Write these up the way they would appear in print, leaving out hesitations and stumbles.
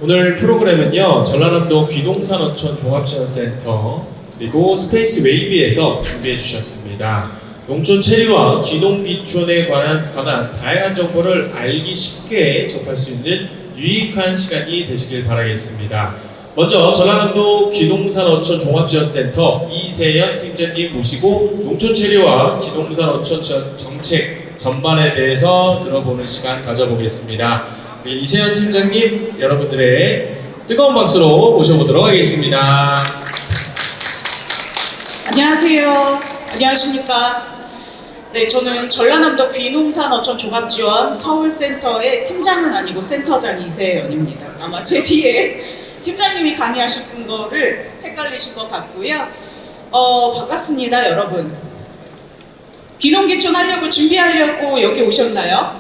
오늘 프로그램은요, 전라남도 귀농산어촌 종합지원센터 그리고 스페이스 웨이비에서 준비해 주셨습니다. 농촌 체리와 귀농귀촌에 관한 다양한 정보를 알기 쉽게 접할 수 있는 유익한 시간이 되시길 바라겠습니다. 먼저 전라남도 귀농산어촌 종합지원센터 이세연 팀장님 모시고 농촌 체리와 귀농산어촌 정책 전반에 대해서 들어보는 시간 가져보겠습니다. 네, 이세연 팀장님, 여러분들의 뜨거운 박수로 모셔보도록 하겠습니다. 안녕하세요. 안녕하십니까. 네, 저는 전라남도 귀농산어촌 종합지원 서울센터의 팀장은 아니고 센터장 이세연입니다. 아마 제 뒤에 팀장님이 강의하신 거를 헷갈리신 것 같고요. 반갑습니다, 여러분. 귀농귀촌 하려고 준비하려고 여기 오셨나요?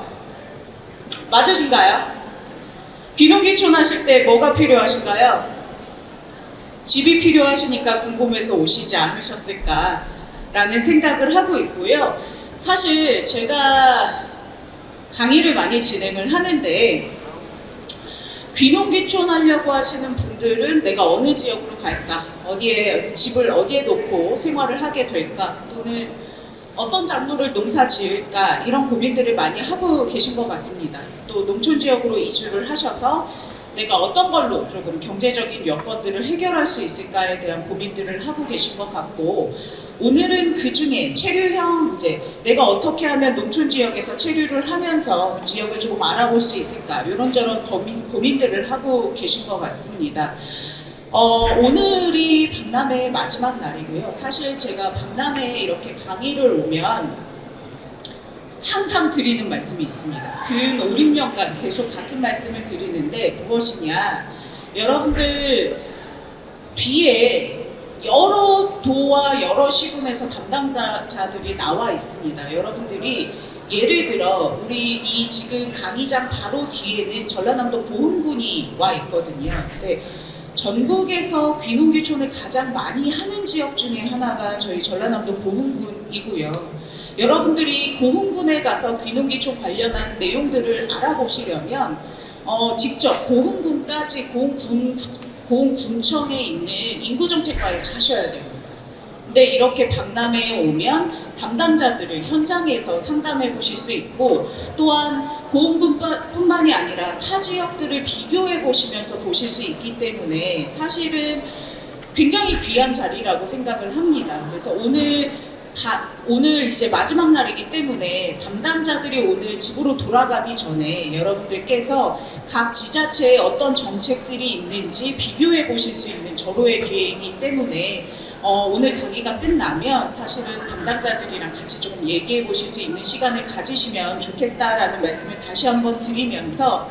맞으신가요? 귀농귀촌 하실 때 뭐가 필요하신가요? 집이 필요하시니까 궁금해서 오시지 않으셨을까 라는 생각을 하고 있고요. 사실 제가 강의를 많이 진행을 하는데 귀농귀촌 하려고 하시는 분들은 내가 어느 지역으로 갈까? 집을 어디에 놓고 생활을 하게 될까? 또는 어떤 장르를 농사 지을까? 이런 고민들을 많이 하고 계신 것 같습니다. 또 농촌 지역으로 이주를 하셔서 내가 어떤 걸로 조금 경제적인 여건들을 해결할 수 있을까에 대한 고민들을 하고 계신 것 같고, 오늘은 그 중에 체류형 문제, 내가 어떻게 하면 농촌 지역에서 체류를 하면서 지역을 조금 알아볼 수 있을까, 이런저런 고민들을 하고 계신 것 같습니다. 오늘이 박람회의 마지막 날이고요. 사실 제가 박람회에 이렇게 강의를 오면 항상 드리는 말씀이 있습니다. 근 5, 6년간 계속 같은 말씀을 드리는데 무엇이냐, 여러분들 뒤에 여러 도와 여러 시군에서 담당자들이 나와 있습니다. 여러분들이 예를 들어 우리 이 지금 강의장 바로 뒤에는 전라남도 보훈군이 와 있거든요. 근데 전국에서 귀농귀촌을 가장 많이 하는 지역 중에 하나가 저희 전라남도 보훈군이고요. 여러분들이 보훈군에 가서 귀농귀촌 관련한 내용들을 알아보시려면 직접 보훈군까지 보훈군청에 있는 인구정책과에 가셔야 됩니다. 근데 이렇게 박람회에 오면 담당자들을 현장에서 상담해 보실 수 있고, 또한 보훈군뿐만이 아니라 타 지역들을 비교해 보시면서 보실 수 있기 때문에 사실은 굉장히 귀한 자리라고 생각을 합니다. 그래서 오늘 이제 마지막 날이기 때문에 담당자들이 오늘 집으로 돌아가기 전에 여러분들께서 각 지자체에 어떤 정책들이 있는지 비교해 보실 수 있는 절호의 기회이기 때문에 오늘 강의가 끝나면 사실은 담당자들이랑 같이 조금 얘기해 보실 수 있는 시간을 가지시면 좋겠다라는 말씀을 다시 한번 드리면서,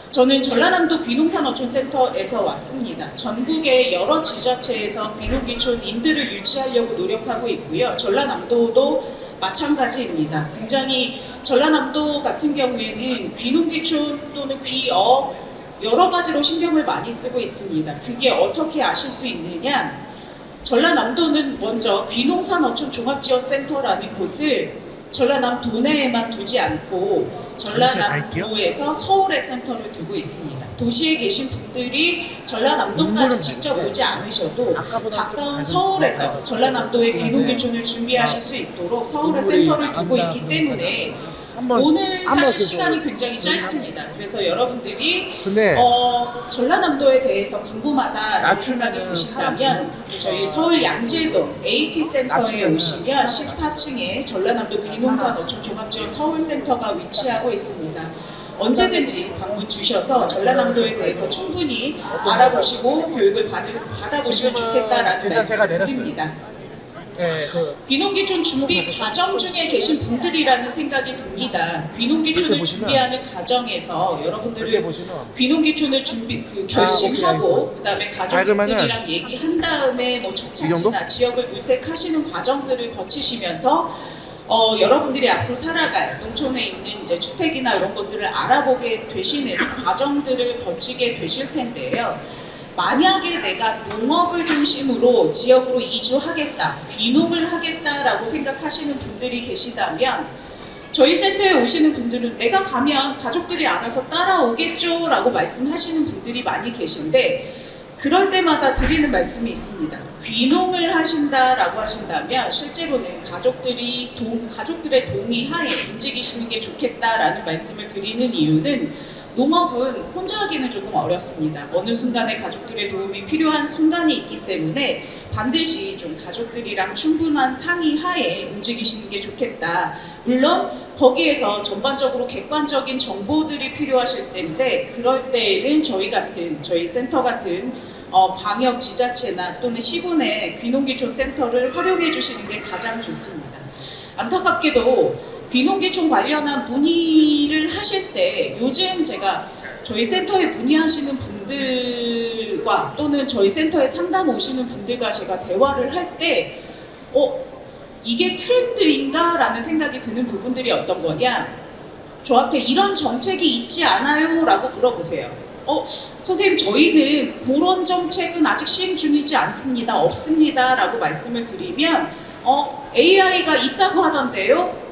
저는 전라남도 귀농산어촌센터에서 왔습니다. 전국의 여러 지자체에서 귀농귀촌 인들을 유치하려고 노력하고 있고요. 전라남도도 마찬가지입니다. 굉장히 전라남도 같은 경우에는 귀농귀촌 또는 귀업 여러 가지로 신경을 많이 쓰고 있습니다. 그게 어떻게 아실 수 있느냐? 전라남도는 먼저 귀농산어촌 종합지원센터라는 곳을 전라남도 내에만 두지 않고 전라남도에서 서울에 센터를 두고 있습니다. 도시에 계신 분들이 전라남도까지 직접 오지 않으셔도 가까운 서울에서 전라남도의 귀농귀촌을 준비하실 수 있도록 서울에 센터를 두고 있기 때문에 오늘 사실 시간이 굉장히 짧습니다. 그래서 여러분들이 전라남도에 대해서 궁금하다라는 생각이 드신다면 저희 서울 양재동 AT센터에 오시면 14층에 전라남도 귀농산어촌 종합지원 서울센터가 위치하고 있습니다. 언제든지 방문 주셔서 전라남도에 대해서 충분히 알아보시고 교육을 받아보시면 좋겠다라는 말씀을 드립니다. 귀농귀촌 준비 과정 중에 계신 분들이라는 생각이 듭니다. 귀농귀촌을 준비하는 과정에서 여러분들은 귀농귀촌을 결심하고 그다음에 가족들이랑 얘기한 다음에 뭐 접착지나 지역을 물색하시는 과정들을 거치시면서 여러분들이 앞으로 살아갈 농촌에 있는 이제 주택이나 이런 것들을 알아보게 되시는 과정들을 거치게 되실 텐데요. 만약에 내가 농업을 중심으로 지역으로 이주하겠다, 귀농을 하겠다라고 생각하시는 분들이 계시다면 저희 센터에 오시는 분들은 내가 가면 가족들이 알아서 따라오겠죠 라고 말씀하시는 분들이 많이 계신데, 그럴 때마다 드리는 말씀이 있습니다. 귀농을 하신다라고 하신다면 실제로는 가족들의 동의하에 움직이시는 게 좋겠다라는 말씀을 드리는 이유는, 농업은 혼자 하기는 조금 어렵습니다. 어느 순간에 가족들의 도움이 필요한 순간이 있기 때문에 반드시 좀 가족들이랑 충분한 상의하에 움직이시는 게 좋겠다. 물론 거기에서 전반적으로 객관적인 정보들이 필요하실 텐데, 그럴 때에는 저희 센터 같은 광역 지자체나 또는 시군의 귀농귀촌 센터를 활용해 주시는 게 가장 좋습니다. 안타깝게도 귀농귀촌 관련한 문의를 하실 때, 요즘 제가 저희 센터에 문의하시는 분들과 또는 저희 센터에 상담 오시는 분들과 제가 대화를 할 때 이게 트렌드인가? 라는 생각이 드는 부분들이 어떤 거냐, 저한테 이런 정책이 있지 않아요? 라고 물어보세요. 선생님, 저희는 그런 정책은 아직 시행 중이지 않습니다. 없습니다. 라고 말씀을 드리면 AI가 있다고 하던데요?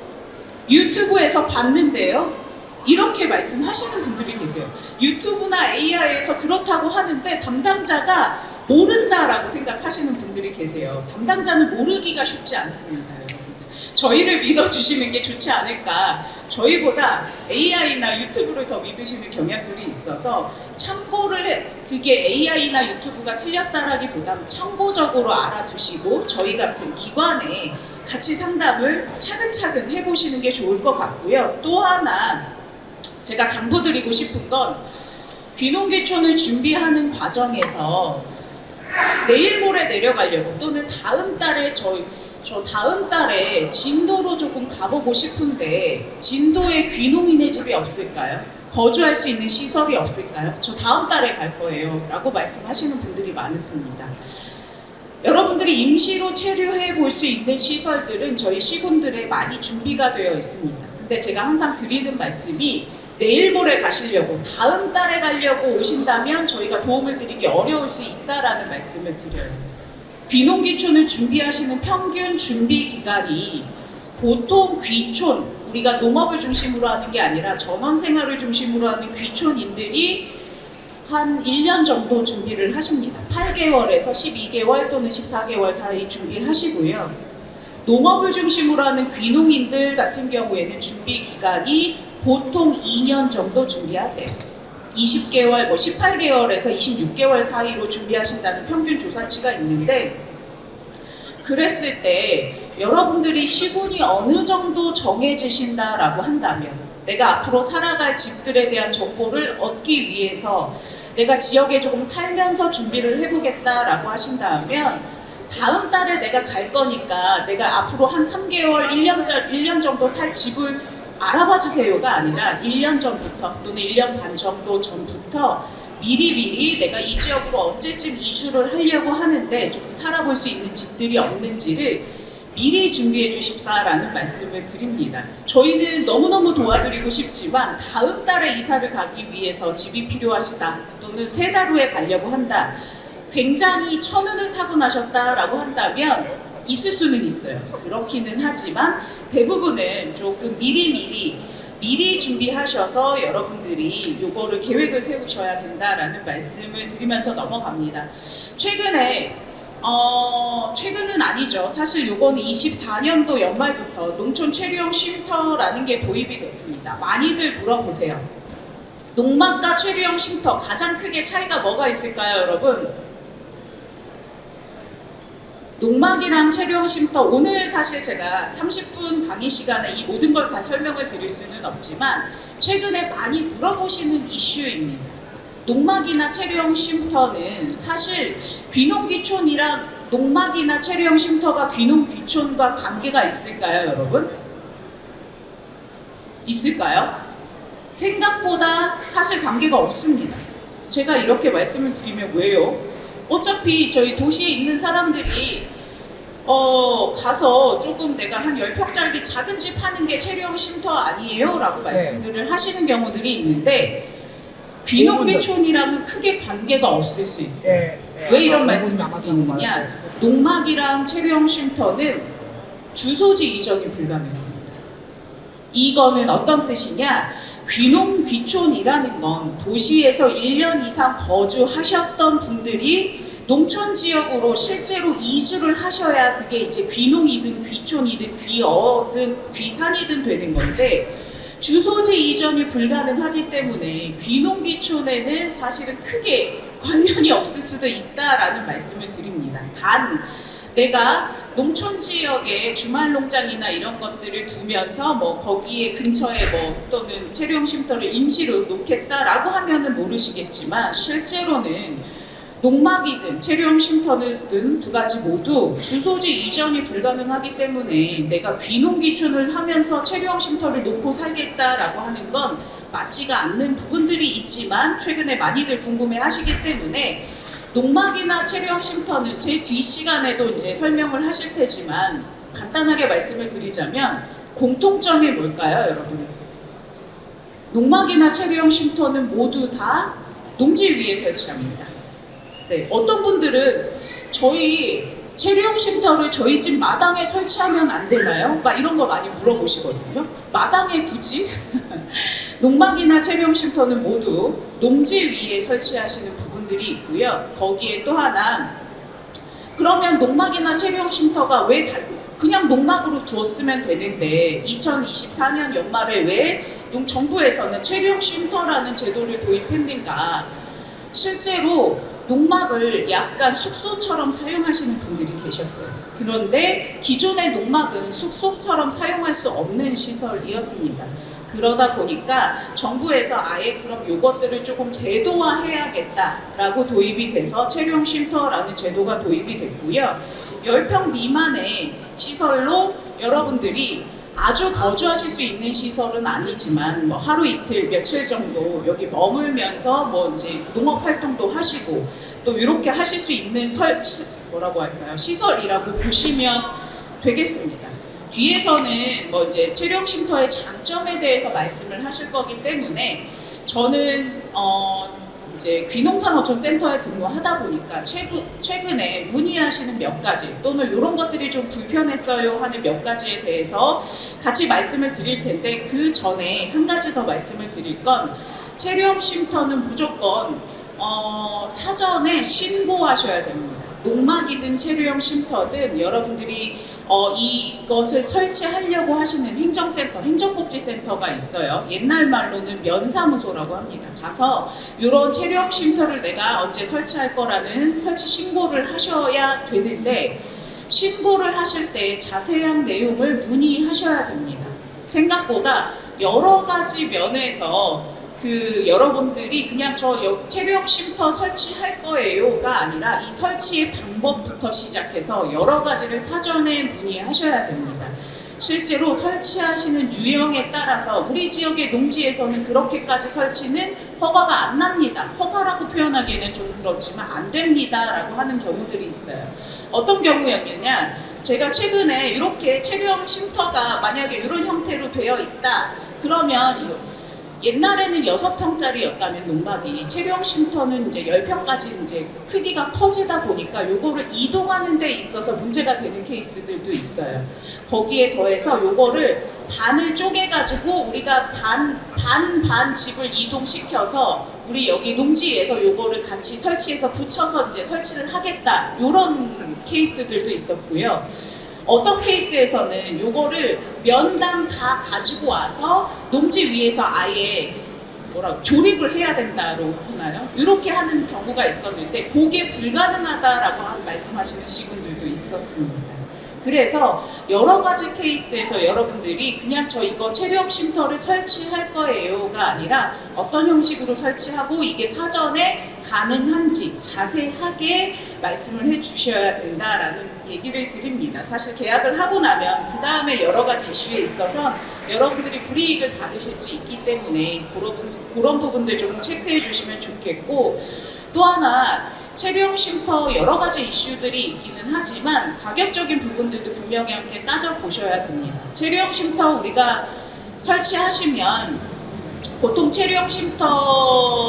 유튜브에서 봤는데요? 이렇게 말씀하시는 분들이 계세요. 유튜브나 AI에서 그렇다고 하는데 담당자가 모른다라고 생각하시는 분들이 계세요. 담당자는 모르기가 쉽지 않습니다, 여러분. 저희를 믿어주시는 게 좋지 않을까. 저희보다 AI나 유튜브를 더 믿으시는 경향들이 있어서 그게 AI나 유튜브가 틀렸다라기보다는 참고적으로 알아두시고 저희 같은 기관에 같이 상담을 차근차근 해보시는 게 좋을 것 같고요. 또 하나 제가 당부드리고 싶은 건, 귀농귀촌을 준비하는 과정에서 내일 모레 내려가려고 또는 다음 달에 저 다음 달에 진도로 조금 가보고 싶은데 진도에 귀농인의 집이 없을까요? 거주할 수 있는 시설이 없을까요? 저 다음 달에 갈 거예요 라고 말씀하시는 분들이 많으십니다. 여러분들이 임시로 체류해 볼 수 있는 시설들은 저희 시군들에 많이 준비가 되어 있습니다. 근데 제가 항상 드리는 말씀이, 내일 모레 가시려고 다음 달에 가려고 오신다면 저희가 도움을 드리기 어려울 수 있다라는 말씀을 드려요. 귀농귀촌을 준비하시는 평균 준비 기간이 보통 귀촌, 우리가 농업을 중심으로 하는 게 아니라 전원생활을 중심으로 하는 귀촌인들이 한 1년 정도 준비를 하십니다. 8개월에서 12개월 또는 14개월 사이 준비하시고요. 농업을 중심으로 하는 귀농인들 같은 경우에는 준비 기간이 보통 2년 정도 준비하세요. 20개월, 18개월에서 26개월 사이로 준비하신다는 평균 조사치가 있는데, 그랬을 때 여러분들이 시군이 어느 정도 정해지신다라고 한다면, 내가 앞으로 살아갈 집들에 대한 정보를 얻기 위해서 내가 지역에 조금 살면서 준비를 해보겠다라고 하신다면, 다음 달에 내가 갈 거니까 내가 앞으로 한 3개월, 1년 정도 살 집을 알아봐 주세요가 아니라 1년 전부터 또는 1년 반 정도 전부터 미리 내가 이 지역으로 언제쯤 이주를 하려고 하는데 조금 살아볼 수 있는 집들이 없는지를 미리 주시해 주십사라는 말씀을 드립니다. 저희는 너무너무 도와드리고 싶지만 다음 달에 이사를 가기 위해서 집이 필요하시다 또는 3달 후에 가려고 한다, 굉장히 천운을 타고나셨다라고 한다면 있을 수는 있어요. 그렇기는 하지만 대부분은 조금 미리 준비하셔서 여러분들이 요거를 계획을 세우셔야 된다라는 말씀을 드리면서 넘어갑니다. 최근은 아니죠. 사실 요거는 24년도 연말부터 농촌 체류형 쉼터라는 게 도입이 됐습니다. 많이들 물어보세요. 농막과 체류형 쉼터 가장 크게 차이가 뭐가 있을까요, 여러분? 농막이랑 체류형 쉼터, 오늘 사실 제가 30분 강의 시간에 이 모든 걸 다 설명을 드릴 수는 없지만 최근에 많이 물어보시는 이슈입니다. 농막이나 체류형 쉼터는 사실 귀농귀촌이랑 농막이나 체류형 쉼터가 귀농귀촌과 관계가 있을까요, 여러분? 있을까요? 생각보다 사실 관계가 없습니다. 제가 이렇게 말씀을 드리면 왜요? 어차피 저희 도시에 있는 사람들이 가서 조금 내가 한 10평짜리 작은 집 하는 게 체류형 쉼터 아니에요? 라고 말씀들을 하시는 경우들이 있는데, 귀농귀촌이랑은 크게 관계가 없을 수 있어요. 왜 이런 말씀을 드리느냐, 농막이랑 체류형 쉼터는 주소지 이전이 불가능합니다. 이거는 어떤 뜻이냐? 귀농귀촌이라는 건 도시에서 1년 이상 거주하셨던 분들이 농촌 지역으로 실제로 이주를 하셔야 그게 이제 귀농이든 귀촌이든 귀어든 귀산이든 되는 건데, 주소지 이전이 불가능하기 때문에 귀농귀촌에는 사실은 크게 관련이 없을 수도 있다라는 말씀을 드립니다. 단 내가 농촌 지역에 주말 농장이나 이런 것들을 두면서 뭐 거기에 근처에 뭐 또는 체류용 쉼터를 임시로 놓겠다라고 하면은 모르시겠지만, 실제로는 농막이든 체류용 쉼터든 두 가지 모두 주소지 이전이 불가능하기 때문에 내가 귀농귀촌을 하면서 체류용 쉼터를 놓고 살겠다라고 하는 건 맞지가 않는 부분들이 있지만, 최근에 많이들 궁금해 하시기 때문에 농막이나 체류용 쉼터는 제 뒷시간에도 이제 설명을 하실 테지만 간단하게 말씀을 드리자면 공통점이 뭘까요, 여러분? 농막이나 체류용 쉼터는 모두 다 농지 위에 설치합니다. 네, 어떤 분들은 저희 체류용 쉼터를 저희 집 마당에 설치하면 안 되나요? 막 이런 거 많이 물어보시거든요. 마당에 굳이? 농막이나 체류용 쉼터는 모두 농지 위에 설치하시는 부분들이 있고요. 거기에 또 하나, 그러면 농막이나 체류용 쉼터가 왜 그냥 농막으로 두었으면 되는데 2024년 연말에 왜 정부에서는 체류용 쉼터라는 제도를 도입했는가? 실제로 농막을 약간 숙소처럼 사용하시는 분들이 계셨어요. 그런데 기존의 농막은 숙소처럼 사용할 수 없는 시설이었습니다. 그러다 보니까 정부에서 아예 그럼 요것들을 조금 제도화해야겠다라고 도입이 돼서 체류용 쉼터라는 제도가 도입이 됐고요. 10평 미만의 시설로 여러분들이 아주 거주하실 수 있는 시설은 아니지만 뭐 하루 이틀 며칠 정도 여기 머물면서 뭐 이제 농업 활동도 하시고 또 이렇게 하실 수 있는 뭐라고 할까요? 시설이라고 보시면 되겠습니다. 뒤에서는 뭐 이제 체류용 쉼터의 장점에 대해서 말씀을 하실 거기 때문에 저는 이제 귀농산어촌센터에 근무하다 보니까 최근에 문의하시는 몇 가지 또는 이런 것들이 좀 불편했어요 하는 몇 가지에 대해서 같이 말씀을 드릴 텐데, 그 전에 한 가지 더 말씀을 드릴 건 체류용 쉼터는 무조건 사전에 신고하셔야 됩니다. 농막이든 체류용 쉼터든 여러분들이 이것을 설치하려고 하시는 행정센터, 행정복지센터가 있어요. 옛날 말로는 면사무소라고 합니다. 가서 이런 체류용 쉼터를 내가 언제 설치할 거라는 설치 신고를 하셔야 되는데, 신고를 하실 때 자세한 내용을 문의하셔야 됩니다. 생각보다 여러 가지 면에서 여러분들이 그냥 저 체류용 쉼터 설치할 거예요가 아니라 이 설치의 방법부터 시작해서 여러 가지를 사전에 문의하셔야 됩니다. 실제로 설치하시는 유형에 따라서 우리 지역의 농지에서는 그렇게까지 설치는 허가가 안 납니다. 허가라고 표현하기에는 좀 그렇지만 안 됩니다 라고 하는 경우들이 있어요. 어떤 경우였느냐, 제가 최근에 이렇게 체류용 쉼터가 만약에 이런 형태로 되어 있다 그러면 옛날에는 6평짜리였다면 농막이 체류용 쉼터는 이제 10평까지 이제 크기가 커지다 보니까 요거를 이동하는 데 있어서 문제가 되는 케이스들도 있어요. 거기에 더해서 요거를 반을 쪼개가지고 우리가 반 집을 이동시켜서 우리 여기 농지에서 요거를 같이 설치해서 붙여서 이제 설치를 하겠다, 요런 케이스들도 있었고요. 어떤 케이스에서는 요거를 면당 다 가지고 와서 농지 위에서 아예 조립을 해야 된다고 하나요? 이렇게 하는 경우가 있었는데 그게 불가능하다라고 말씀하시는 시군들도 있었습니다. 그래서 여러 가지 케이스에서 여러분들이 그냥 저 이거 체류용 쉼터를 설치할 거예요가 아니라 어떤 형식으로 설치하고 이게 사전에 가능한지 자세하게 말씀을 해주셔야 된다라는 얘기를 드립니다. 사실 계약을 하고 나면 그 다음에 여러 가지 이슈에 있어서 여러분들이 불이익을 받으실 수 있기 때문에 그런 부분들 좀 체크해 주시면 좋겠고, 또 하나 체류용 쉼터 여러 가지 이슈들이 있기는 하지만 가격적인 부분들도 분명히 함께 따져보셔야 됩니다. 체류용 쉼터 우리가 설치하시면 보통 체류용 쉼터가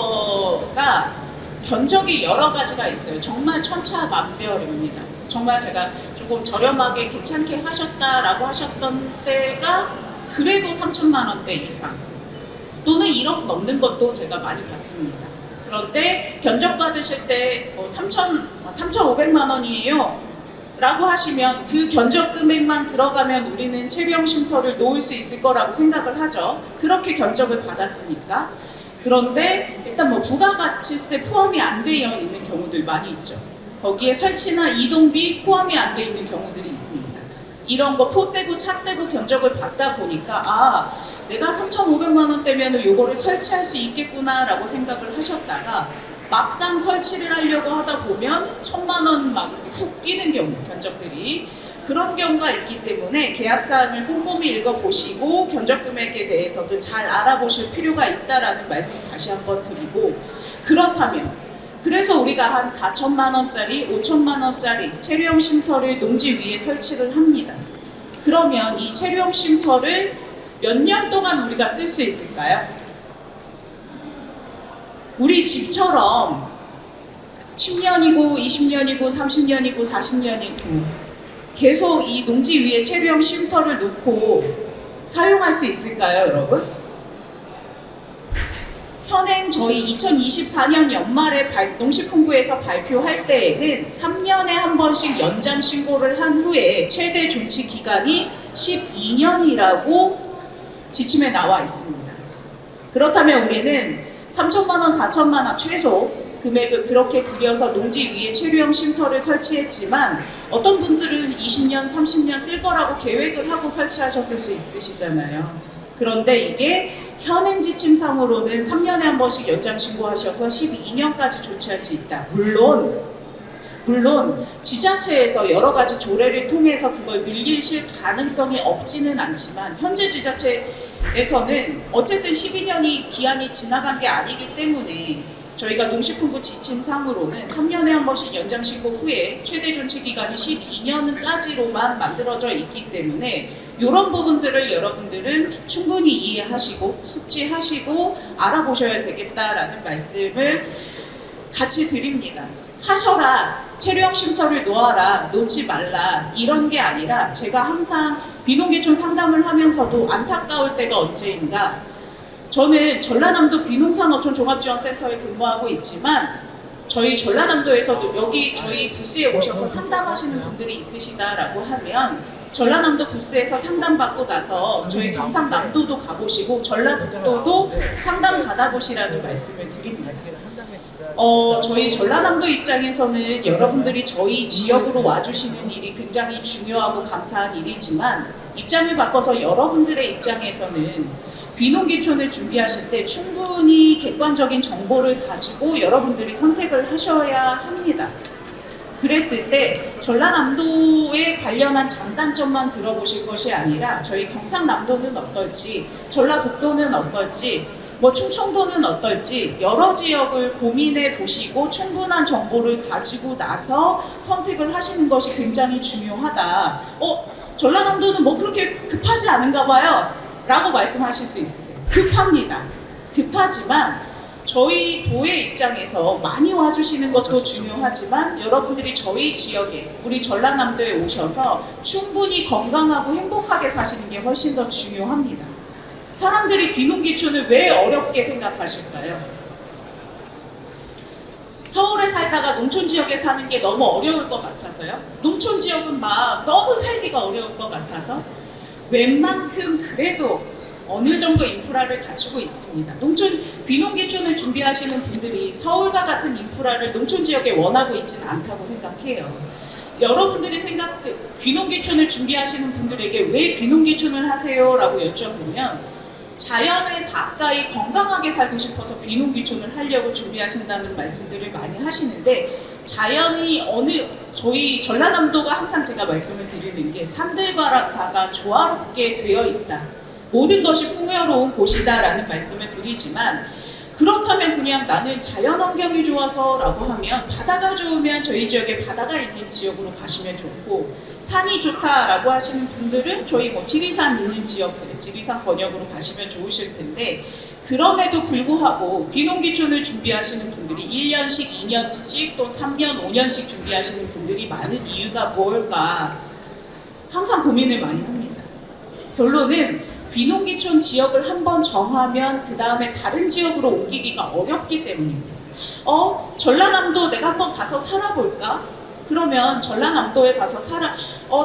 견적이 여러 가지가 있어요. 정말 천차만별입니다. 정말 제가 조금 저렴하게 괜찮게 하셨다라고 하셨던 때가 그래도 3천만 원대 이상 또는 1억 넘는 것도 제가 많이 봤습니다. 그런데 견적 받으실 때 3,500만 원이에요 라고 하시면 그 견적 금액만 들어가면 우리는 체류형 쉼터를 놓을 수 있을 거라고 생각을 하죠. 그렇게 견적을 받았으니까. 그런데 일단 뭐 부가가치세 포함이 안 되어 있는 경우들 많이 있죠. 거기에 설치나 이동비 포함이 안 돼 있는 경우들이 있습니다. 이런 거 포 떼고 차 떼고 견적을 받다 보니까 내가 3,500만 원대면 요거를 설치할 수 있겠구나 라고 생각을 하셨다가 막상 설치를 하려고 하다 보면 1,000만 원 막 이렇게 훅 뛰는 경우, 견적들이 그런 경우가 있기 때문에 계약사항을 꼼꼼히 읽어보시고 견적 금액에 대해서도 잘 알아보실 필요가 있다라는 말씀 다시 한번 드리고, 그렇다면 그래서 우리가 한 4천만 원짜리, 5천만 원짜리 체류형 쉼터를 농지 위에 설치를 합니다. 그러면 이 체류형 쉼터를 몇 년 동안 우리가 쓸 수 있을까요? 우리 집처럼 10년이고 20년이고 30년이고 40년이고 계속 이 농지 위에 체류형 쉼터를 놓고 사용할 수 있을까요, 여러분? 현행 저희 2024년 연말에 농식품부에서 발표할 때에는 3년에 한 번씩 연장 신고를 한 후에 최대 존치 기간이 12년이라고 지침에 나와 있습니다. 그렇다면 우리는 3천만 원, 4천만 원 최소 금액을 그렇게 들여서 농지 위에 체류형 쉼터를 설치했지만 어떤 분들은 20년, 30년 쓸 거라고 계획을 하고 설치하셨을 수 있으시잖아요. 그런데 이게 현행 지침상으로는 3년에 한 번씩 연장 신고하셔서 12년까지 조치할 수 있다. 물론 지자체에서 여러 가지 조례를 통해서 그걸 늘리실 가능성이 없지는 않지만 현재 지자체에서는 어쨌든 12년이 기한이 지나간 게 아니기 때문에 저희가 농식품부 지침상으로는 3년에 한 번씩 연장 신고 후에 최대 존치 기간이 12년까지로만 만들어져 있기 때문에 이런 부분들을 여러분들은 충분히 이해하시고 숙지하시고 알아보셔야 되겠다라는 말씀을 같이 드립니다. 하셔라, 체류형 쉼터를 놓아라, 놓지 말라 이런 게 아니라 제가 항상 귀농귀촌 상담을 하면서도 안타까울 때가 언제인가, 저는 전라남도 귀농산어촌 종합지원센터에 근무하고 있지만 저희 전라남도에서도 여기 저희 부스에 오셔서 상담하시는 분들이 있으시다라고 하면 전라남도 부스에서 상담받고 나서 저희 경상남도도 가보시고 전라북도도 상담 받아보시라는 말씀을 드립니다. 저희 전라남도 입장에서는 여러분들이 저희 지역으로 와주시는 일이 굉장히 중요하고 감사한 일이지만 입장을 바꿔서 여러분들의 입장에서는 귀농귀촌을 준비하실 때 충분히 객관적인 정보를 가지고 여러분들이 선택을 하셔야 합니다. 그랬을 때 전라남도에 관련한 장단점만 들어보실 것이 아니라 저희 경상남도는 어떨지, 전라북도는 어떨지, 충청도는 어떨지 여러 지역을 고민해 보시고 충분한 정보를 가지고 나서 선택을 하시는 것이 굉장히 중요하다. 전라남도는 그렇게 급하지 않은가 봐요 라고 말씀하실 수 있으세요. 급합니다. 급하지만 저희 도의 입장에서 많이 와주시는 것도 중요하지만 여러분들이 저희 지역에, 우리 전라남도에 오셔서 충분히 건강하고 행복하게 사시는 게 훨씬 더 중요합니다. 사람들이 귀농귀촌을 왜 어렵게 생각하실까요? 서울에 살다가 농촌 지역에 사는 게 너무 어려울 것 같아서요? 농촌 지역은 너무 살기가 어려울 것 같아서? 웬만큼 그래도 어느 정도 인프라를 갖추고 있습니다. 귀농귀촌을 준비하시는 분들이 서울과 같은 인프라를 농촌 지역에 원하고 있지는 않다고 생각해요. 여러분들이 귀농귀촌을 준비하시는 분들에게 왜 귀농귀촌을 하세요? 라고 여쭤보면 자연에 가까이 건강하게 살고 싶어서 귀농귀촌을 하려고 준비하신다는 말씀들을 많이 하시는데, 자연이 저희 전라남도가 항상 제가 말씀을 드리는 게 산들바다가 조화롭게 되어 있다, 모든 것이 풍요로운 곳이다라는 말씀을 드리지만, 그렇다면 그냥 나는 자연환경이 좋아서 라고 하면 바다가 좋으면 저희 지역에 바다가 있는 지역으로 가시면 좋고, 산이 좋다라고 하시는 분들은 저희 지리산 있는 지역들, 지리산 권역으로 가시면 좋으실 텐데, 그럼에도 불구하고 귀농귀촌을 준비하시는 분들이 1년씩, 2년씩 또 3년, 5년씩 준비하시는 분들이 많은 이유가 뭘까 항상 고민을 많이 합니다. 결론은 귀농귀촌 지역을 한번 정하면 그 다음에 다른 지역으로 옮기기가 어렵기 때문입니다. 전라남도 내가 한번 가서 살아볼까? 그러면 전라남도에 가서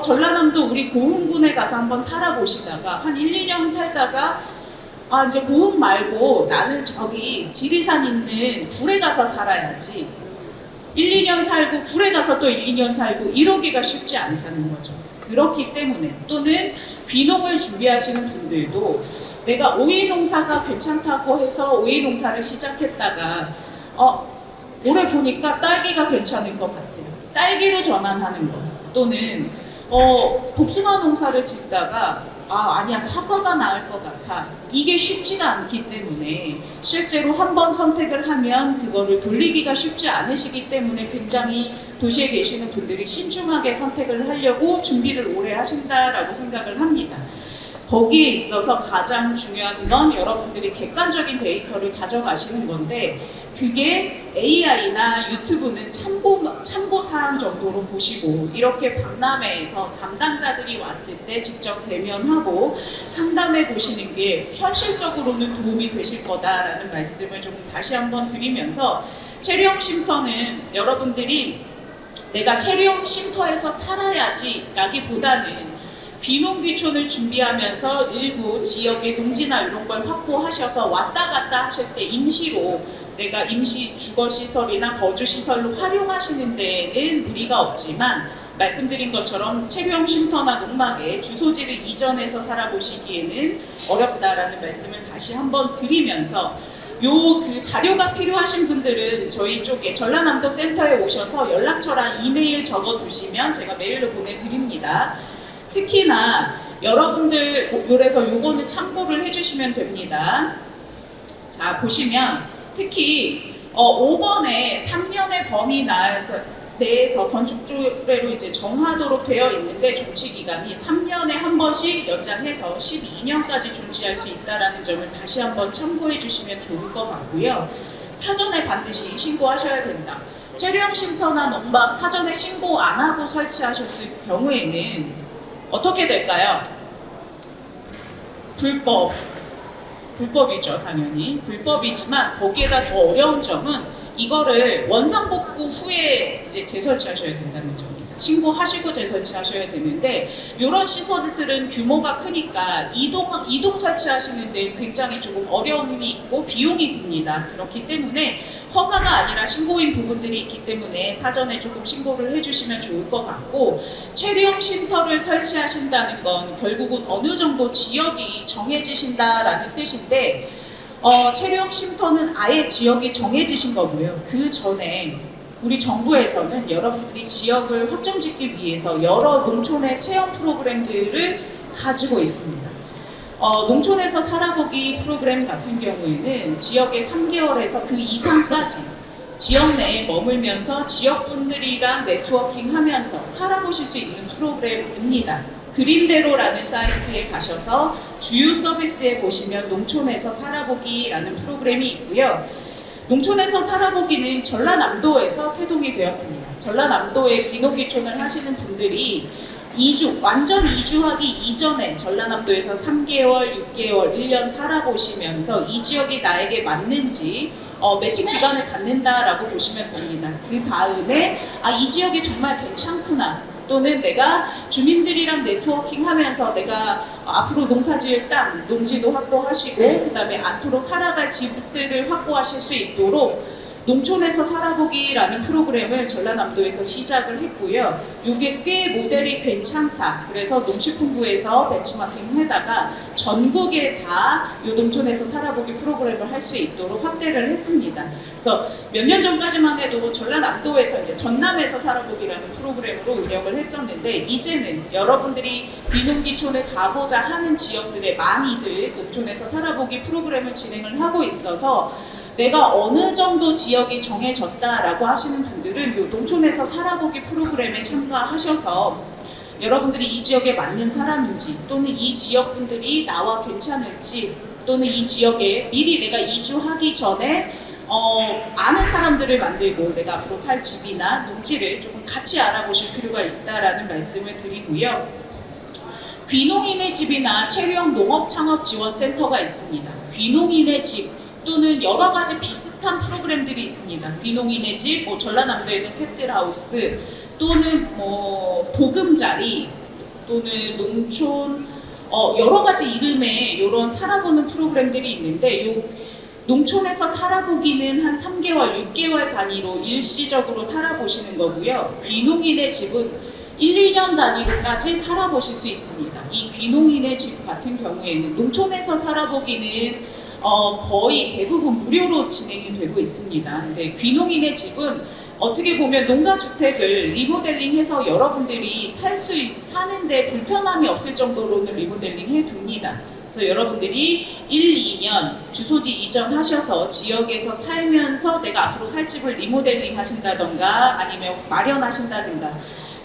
전라남도 우리 고흥군에 가서 한번 살아보시다가 한 1, 2년 살다가 이제 고흥 말고 나는 저기 지리산 있는 굴에 가서 살아야지. 1, 2년 살고 굴에 가서 또 1, 2년 살고 이러기가 쉽지 않다는 거죠. 그렇기 때문에 또는 귀농을 준비하시는 분들도 내가 오이 농사가 괜찮다고 해서 오이 농사를 시작했다가 올해 보니까 딸기가 괜찮을 것 같아요. 딸기로 전환하는 것 또는 복숭아 농사를 짓다가 아니야 사과가 나을 것 같아. 이게 쉽지가 않기 때문에 실제로 한번 선택을 하면 그거를 돌리기가 쉽지 않으시기 때문에 굉장히 도시에 계시는 분들이 신중하게 선택을 하려고 준비를 오래 하신다라고 생각을 합니다. 거기에 있어서 가장 중요한 건 여러분들이 객관적인 데이터를 가져가시는 건데 그게 AI나 유튜브는 참고사항 정도로 보시고 이렇게 박람회에서 담당자들이 왔을 때 직접 대면하고 상담해 보시는 게 현실적으로는 도움이 되실 거다라는 말씀을 좀 다시 한번 드리면서 체리형 쉼터는 여러분들이 내가 체리형 쉼터에서 살아야지 라기보다는 귀농귀촌을 준비하면서 일부 지역의 농지나 이런 걸 확보하셔서 왔다 갔다 하실 때 임시로 내가 임시 주거시설이나 거주시설로 활용하시는 데에는 무리가 없지만 말씀드린 것처럼 체류형 쉼터나 농막에 주소지를 이전해서 살아보시기에는 어렵다라는 말씀을 다시 한번 드리면서 그 자료가 필요하신 분들은 저희 쪽에 전라남도 센터에 오셔서 연락처랑 이메일 적어두시면 제가 메일로 보내드립니다. 특히나 여러분들 그래서 요거는 참고를 해주시면 됩니다. 자 보시면 특히 5번에 3년의 범위 내에서 건축조례로 이제 정하도록 되어 있는데 존치기간이 3년에 한 번씩 연장해서 12년까지 존치할 수 있다는 점을 다시 한번 참고해 주시면 좋을 것 같고요. 사전에 반드시 신고하셔야 된다. 체류형 쉼터나 농막 사전에 신고 안 하고 설치하셨을 경우에는 어떻게 될까요? 불법이죠, 당연히. 불법이지만 거기에다 더 어려운 점은 이거를 원상복구 후에 이제 재설치하셔야 된다는 점입니다. 신고하시고 재설치하셔야 되는데 이런 시설들은 규모가 크니까 이동 설치하시는데 굉장히 조금 어려움이 있고 비용이 듭니다. 그렇기 때문에 허가가 아니라 신고인 부분들이 있기 때문에 사전에 조금 신고를 해주시면 좋을 것 같고 체류형 쉼터를 설치하신다는 건 결국은 어느 정도 지역이 정해지신다라는 뜻인데 체류형 쉼터는 아예 지역이 정해지신 거고요. 그 전에 우리 정부에서는 여러분들이 지역을 확정짓기 위해서 여러 농촌의 체험 프로그램들을 가지고 있습니다. 농촌에서 살아보기 프로그램 같은 경우에는 지역에 3개월에서 그 이상까지 지역 내에 머물면서 지역분들이랑 네트워킹하면서 살아보실 수 있는 프로그램입니다. 그린대로라는 사이트에 가셔서 주요 서비스에 보시면 농촌에서 살아보기라는 프로그램이 있고요. 농촌에서 살아보기는 전라남도에서 태동이 되었습니다. 전라남도에 귀농귀촌을 하시는 분들이 완전 이주하기 이전에 전라남도에서 3개월, 6개월, 1년 살아보시면서 이 지역이 나에게 맞는지 매칭 기간을 갖는다라고 보시면 됩니다. 그 다음에 이 지역이 정말 괜찮구나. 또는 내가 주민들이랑 네트워킹하면서 내가 앞으로 농사지을 땅, 농지도 확보하시고 그 다음에 앞으로 살아갈 집들을 확보하실 수 있도록 농촌에서 살아보기라는 프로그램을 전라남도에서 시작을 했고요. 이게 꽤 모델이 괜찮다. 그래서 농식품부에서 벤치마킹을 해다가 전국에 다 이 농촌에서 살아보기 프로그램을 할 수 있도록 확대를 했습니다. 그래서 몇 년 전까지만 해도 전라남도에서 이제 전남에서 살아보기라는 프로그램으로 운영을 했었는데 이제는 여러분들이 귀농귀촌을 가고자 하는 지역들에 많이들 농촌에서 살아보기 프로그램을 진행을 하고 있어서 내가 어느 정도 지역이 정해졌다라고 하시는 분들은 이 농촌에서 살아보기 프로그램에 참가하셔서 여러분들이 이 지역에 맞는 사람인지 또는 이 지역 분들이 나와 괜찮을지 또는 이 지역에 미리 내가 이주하기 전에 아는 사람들을 만들고 내가 앞으로 살 집이나 농지를 조금 같이 알아보실 필요가 있다라는 말씀을 드리고요. 귀농인의 집이나 체류형 농업창업지원센터가 있습니다. 귀농인의 집 또는 여러 가지 비슷한 프로그램들이 있습니다. 귀농인의 집, 뭐 전라남도에는 셋들하우스 또는 뭐 보금자리 또는 농촌 여러 가지 이름의 이런 살아보는 프로그램들이 있는데 요 농촌에서 살아보기는 한 3개월, 6개월 단위로 일시적으로 살아보시는 거고요. 귀농인의 집은 1, 2년 단위로까지 살아보실 수 있습니다. 이 귀농인의 집 같은 경우에는 농촌에서 살아보기는 거의 대부분 무료로 진행이 되고 있습니다. 근데 귀농인의 집은 어떻게 보면 농가주택을 리모델링해서 여러분들이 사는데 불편함이 없을 정도로는 리모델링 해둡니다. 그래서 여러분들이 1, 2년 주소지 이전하셔서 지역에서 살면서 내가 앞으로 살 집을 리모델링 하신다던가 아니면 마련하신다든가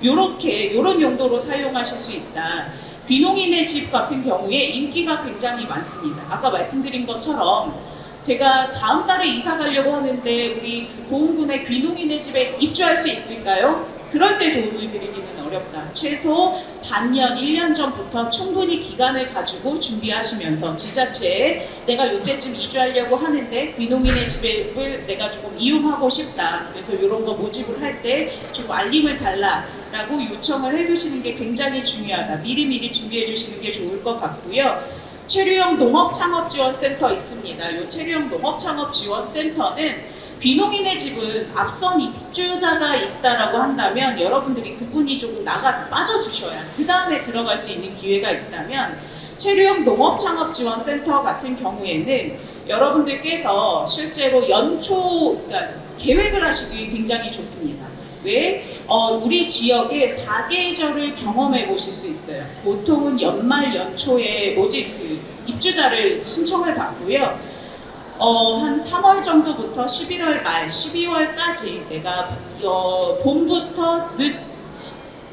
요런 용도로 사용하실 수 있다. 귀농인의 집 같은 경우에 인기가 굉장히 많습니다. 아까 말씀드린 것처럼 제가 다음 달에 이사 가려고 하는데 우리 고흥군의 귀농인의 집에 입주할 수 있을까요? 그럴 때 도움을 드리기는 어렵다. 최소 반년, 1년 전부터 충분히 기간을 가지고 준비하시면서 지자체에 내가 이때쯤 이주하려고 하는데 귀농인의 집을 내가 조금 이용하고 싶다. 그래서 이런 거 모집을 할 때 좀 알림을 달라라고 요청을 해두시는 게 굉장히 중요하다. 미리미리 준비해 주시는 게 좋을 것 같고요. 체류형 농업창업지원센터 있습니다. 이 체류형 농업창업지원센터는 귀농인의 집은 앞선 입주자가 있다라고 한다면 여러분들이 그분이 조금 빠져주셔야 그 다음에 들어갈 수 있는 기회가 있다면 체류형 농업창업지원센터 같은 경우에는 여러분들께서 실제로 그러니까 계획을 하시기 굉장히 좋습니다. 왜? 우리 지역의 4계절을 경험해 보실 수 있어요. 보통은 연말 연초에 입주자를 신청을 받고요. 한 3월 정도부터 11월 말, 12월까지 내가 봄부터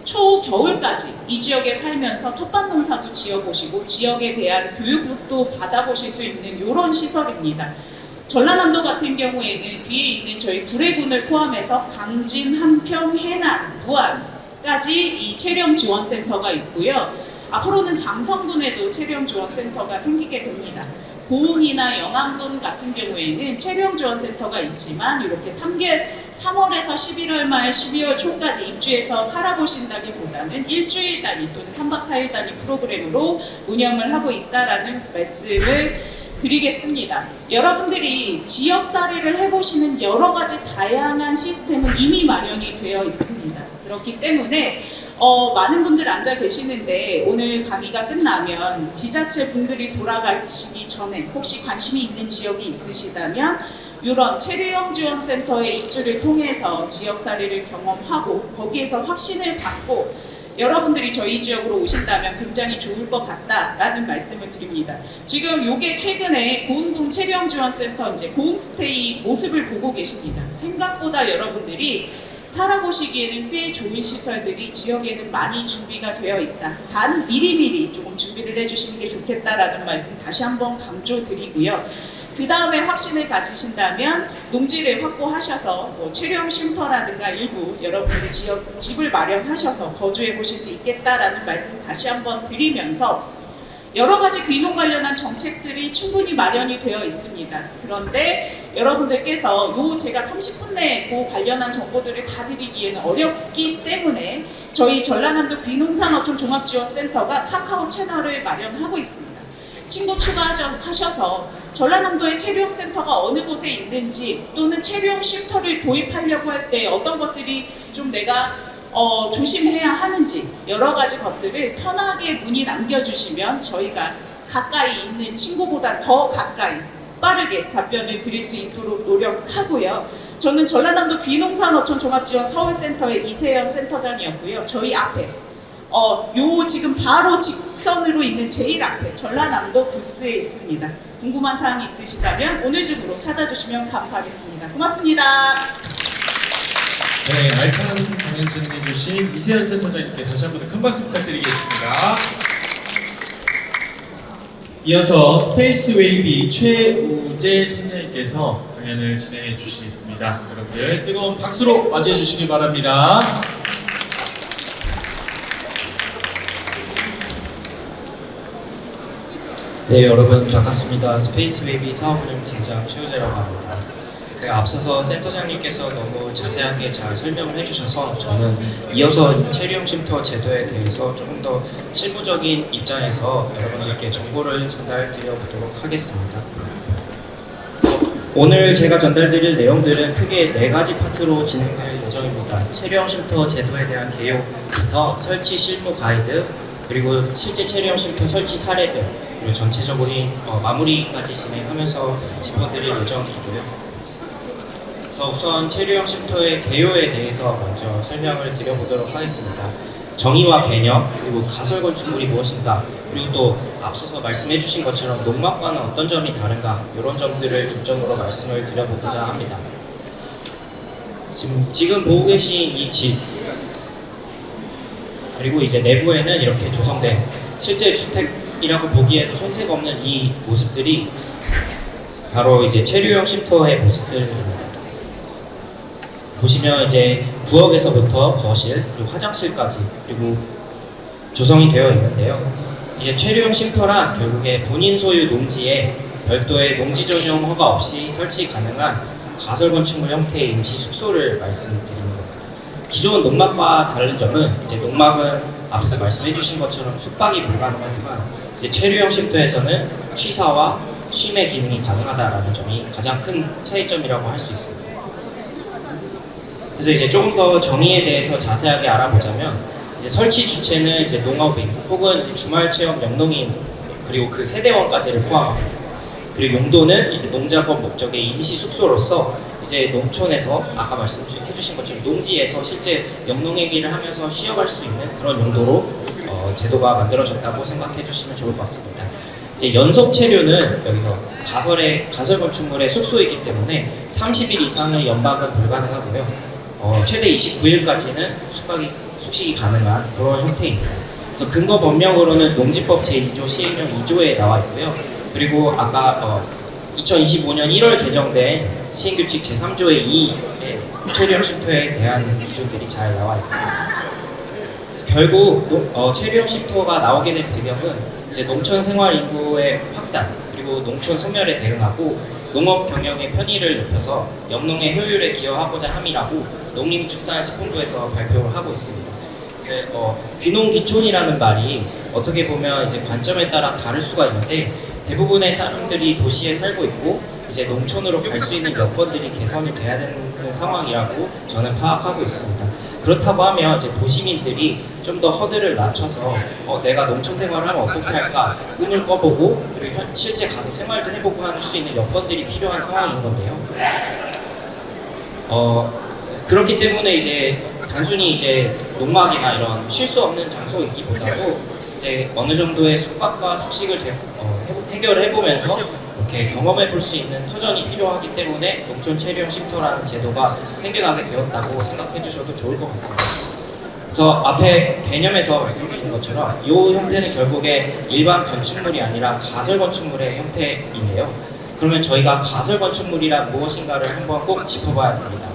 초겨울까지 이 지역에 살면서 텃밭 농사도 지어보시고 지역에 대한 교육도 받아보실 수 있는 이런 시설입니다. 전라남도 같은 경우에는 뒤에 있는 저희 구례군을 포함해서 강진, 한평, 해남, 부안까지 이 체령 지원센터가 있고요. 앞으로는 장성군에도 체령 지원센터가 생기게 됩니다. 고흥이나 영암군 같은 경우에는 체령 지원센터가 있지만 이렇게 3월에서 11월 말 12월 초까지 입주해서 살아보신다기보다는 일주일 단위 또는 3박 4일 단위 프로그램으로 운영을 하고 있다라는 말씀을 드리겠습니다. 여러분들이 지역 사례를 해보시는 여러 가지 다양한 시스템은 이미 마련이 되어 있습니다. 그렇기 때문에 많은 분들 앉아 계시는데 오늘 강의가 끝나면 지자체 분들이 돌아가시기 전에 혹시 관심이 있는 지역이 있으시다면 이런 체류형 지원센터의 입주를 통해서 지역 사례를 경험하고 거기에서 확신을 받고 여러분들이 저희 지역으로 오신다면 굉장히 좋을 것 같다라는 말씀을 드립니다. 지금 이게 최근에 고흥군 체류형 지원센터 이제 고흥스테이 모습을 보고 계십니다. 생각보다 여러분들이 살아보시기에는 꽤 좋은 시설들이 지역에는 많이 준비가 되어 있다. 단 미리미리 조금 준비를 해주시는 게 좋겠다라는 말씀 다시 한번 강조드리고요. 그 다음에 확신을 가지신다면 농지를 확보하셔서 뭐 체류형 쉼터라든가 일부 여러분들이 집을 마련하셔서 거주해 보실 수 있겠다라는 말씀 다시 한번 드리면서 여러 가지 귀농 관련한 정책들이 충분히 마련이 되어 있습니다. 그런데 여러분들께서 제가 30분 내에 그 관련한 정보들을 다 드리기에는 어렵기 때문에 저희 전라남도 귀농산업촌 종합지원센터가 카카오 채널을 마련하고 있습니다. 친구 추가하셔서 전라남도의 체류형 센터가 어느 곳에 있는지 또는 체류형 쉼터를 도입하려고 할 때 어떤 것들이 좀 내가 조심해야 하는지 여러 가지 것들을 편하게 문의 남겨주시면 저희가 가까이 있는 친구보다 더 가까이 빠르게 답변을 드릴 수 있도록 노력하고요. 저는 전라남도 귀농산어촌 종합지원 서울센터의 이세연 센터장이었고요. 저희 앞에 지금 바로 직선으로 있는 제일 앞에 전라남도 부스에 있습니다. 궁금한 사항이 있으시다면 오늘 중으로 찾아주시면 감사하겠습니다. 고맙습니다. 네, 알찬 강연 진행해주신 이세연 센터장님께 다시 한번 큰 박수 부탁드리겠습니다. 이어서 스페이스 웨이비 최우재 팀장님께서 강연을 진행해 주시겠습니다. 여러분들 뜨거운 박수로 맞이해 주시길 바랍니다. 네, 여러분 반갑습니다. 스페이스 웨이비 사업운영 팀장 최우재라고 합니다. 앞서서 센터장님께서 너무 자세하게 잘 설명을 해주셔서 저는 이어서 이 체리형 쉼터 제도에 대해서 조금 더 실무적인 입장에서 여러분들께 정보를 전달드려 보도록 하겠습니다. 오늘 제가 전달드릴 내용들은 크게 4가지 파트로 진행될 예정입니다. 체리형 쉼터 제도에 대한 개요부터 설치 실무 가이드, 그리고 실제 체리형 쉼터 설치 사례들, 그리고 전체적으로 마무리까지 진행하면서 짚어드릴 예정이고요. 그래서 우선 체리형 쉼터의 개요에 대해서 먼저 설명을 드려보도록 하겠습니다. 정의와 개념, 그리고 가설 건축물이 무엇인가, 그리고 또 앞서서 말씀해주신 것처럼 농막과는 어떤 점이 다른가, 이런 점들을 중점으로 말씀을 드려보고자 합니다. 지금 보고 계신 이 집, 그리고 이제 내부에는 이렇게 조성된 실제 주택이라고 보기에도 손색 없는 이 모습들이 바로 이제 체류형 쉼터의 모습들입니다. 보시면 이제 부엌에서부터 거실, 그리고 화장실까지 그리고 조성이 되어 있는데요. 이제 체류형 쉼터란 결국에 본인 소유 농지에 별도의 농지 전용 허가 없이 설치 가능한 가설 건축물 형태의 임시 숙소를 말씀드리는 겁니다. 기존 농막과 다른 점은 이제 농막은 앞서 말씀해주신 것처럼 숙박이 불가능하지만 이제 체류형 쉼터에서는 취사와 쉼의 기능이 가능하다라는 점이 가장 큰 차이점이라고 할 수 있습니다. 그래서 이제 조금 더 정의에 대해서 자세하게 알아보자면 이제 설치 주체는 이제 농업인 혹은 이제 주말 체험 영농인 그리고 그 세대원까지를 포함합니다. 그리고 용도는 이제 농작업 목적의 임시 숙소로서 이제 농촌에서 아까 말씀해주신 것처럼 농지에서 실제 영농행위를 하면서 쉬어갈 수 있는 그런 용도로 제도가 만들어졌다고 생각해 주시면 좋을 것 같습니다. 이제 연속 체류는 여기서 가설 건축물의 숙소이기 때문에 30일 이상의 연박은 불가능하고요. 최대 29일까지는 숙식이 가능한 그런 형태입니다. 그래서 근거 법령으로는 농지법 제2조 시행령 2조에 나와 있고요. 그리고 아까 2025년 1월 제정된 시행규칙 제3조의 2에 체류형 쉼터에 대한 기준들이 잘 나와 있습니다. 그래서 결국 체류형 쉼터가 나오게 된 배경은 이제 농촌 생활 인구의 확산 그리고 농촌 소멸에 대응하고 농업 경영의 편의를 높여서 영농의 효율에 기여하고자 함이라고 농림축산식품부에서 발표를 하고 있습니다. 이제 귀농귀촌이라는 말이 어떻게 보면 이제 관점에 따라 다를 수가 있는데 대부분의 사람들이 도시에 살고 있고 이제 농촌으로 갈 수 있는 여건들이 개선이 돼야 되는 상황이라고 저는 파악하고 있습니다. 그렇다고 하면 이제 도시민들이 좀 더 허들을 낮춰서 내가 농촌 생활을 하면 어떻게 할까 꿈을 꿔보고 그리고 실제 가서 생활도 해보고 할 수 있는 여건들이 필요한 상황인 건데요. 그렇기 때문에 이제 단순히 이제 농막이나 이런 쉴 수 없는 장소이기보다도 이제 어느 정도의 숙박과 숙식을 해결을 해보면서 이렇게 경험해 볼 수 있는 터전이 필요하기 때문에 농촌 체류형 쉼터라는 제도가 생겨나게 되었다고 생각해 주셔도 좋을 것 같습니다. 그래서 앞에 개념에서 말씀드린 것처럼 이 형태는 결국에 일반 건축물이 아니라 가설 건축물의 형태인데요. 그러면 저희가 가설 건축물이란 무엇인가를 한번 꼭 짚어봐야 됩니다.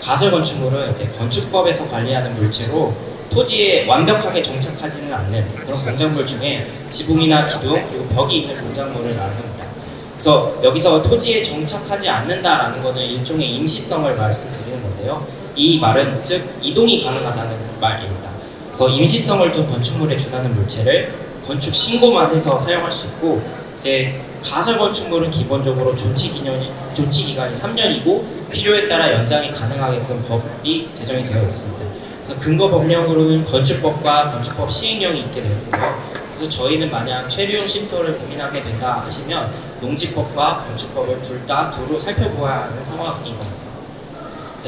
가설 건축물은 이제 건축법에서 관리하는 물체로 토지에 완벽하게 정착하지는 않는 그런 공작물 중에 지붕이나 기둥 그리고 벽이 있는 공작물을 말합니다. 그래서 여기서 토지에 정착하지 않는다라는 것은 일종의 임시성을 말씀드리는 건데요. 이 말은 즉 이동이 가능하다는 말입니다. 그래서 임시성을 둔 건축물에 준하는 물체를 건축 신고만 해서 사용할 수 있고 이제 가설 건축물은 기본적으로 조치 기간이 3년이고 필요에 따라 연장이 가능하게끔 법이 제정이 되어 있습니다. 그래서 근거 법령으로는 건축법과 건축법 시행령이 있게 되고요. 그래서 저희는 만약 체류형 쉼터를 고민하게 된다 하시면 농지법과 건축법을 둘 다 두루 살펴보아야 하는 상황인 겁니다.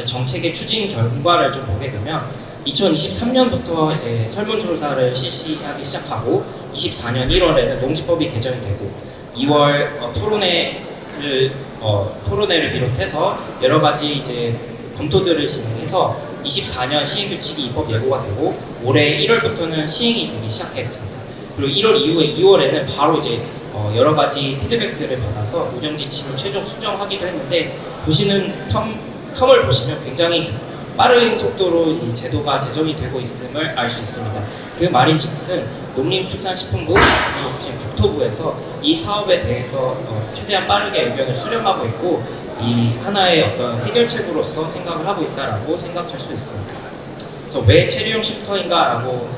정책의 추진 결과를 좀 보게 되면 2023년부터 이제 설문조사를 실시하기 시작하고 24년 1월에는 농지법이 개정이 되고 2월 토론회를 비롯해서 여러 가지 이제 검토들을 진행해서 24년 시행규칙이 입법 예고가 되고 올해 1월부터는 시행이 되기 시작했습니다. 그리고 1월 이후에 2월에는 바로 이제 여러 가지 피드백들을 받아서 운영 지침을 최종 수정하기도 했는데 보시는 텀을 보시면 굉장히 빠른 속도로 이 제도가 제정이 되고 있음을 알 수 있습니다. 그 말인즉슨 농림축산식품부 그리고 지금 국토부에서 이 사업에 대해서 최대한 빠르게 의견을 수렴하고 있고 이 하나의 어떤 해결책으로서 생각을 하고 있다라고 생각할 수 있습니다. 그래서 왜 체류용 쉼터인가라고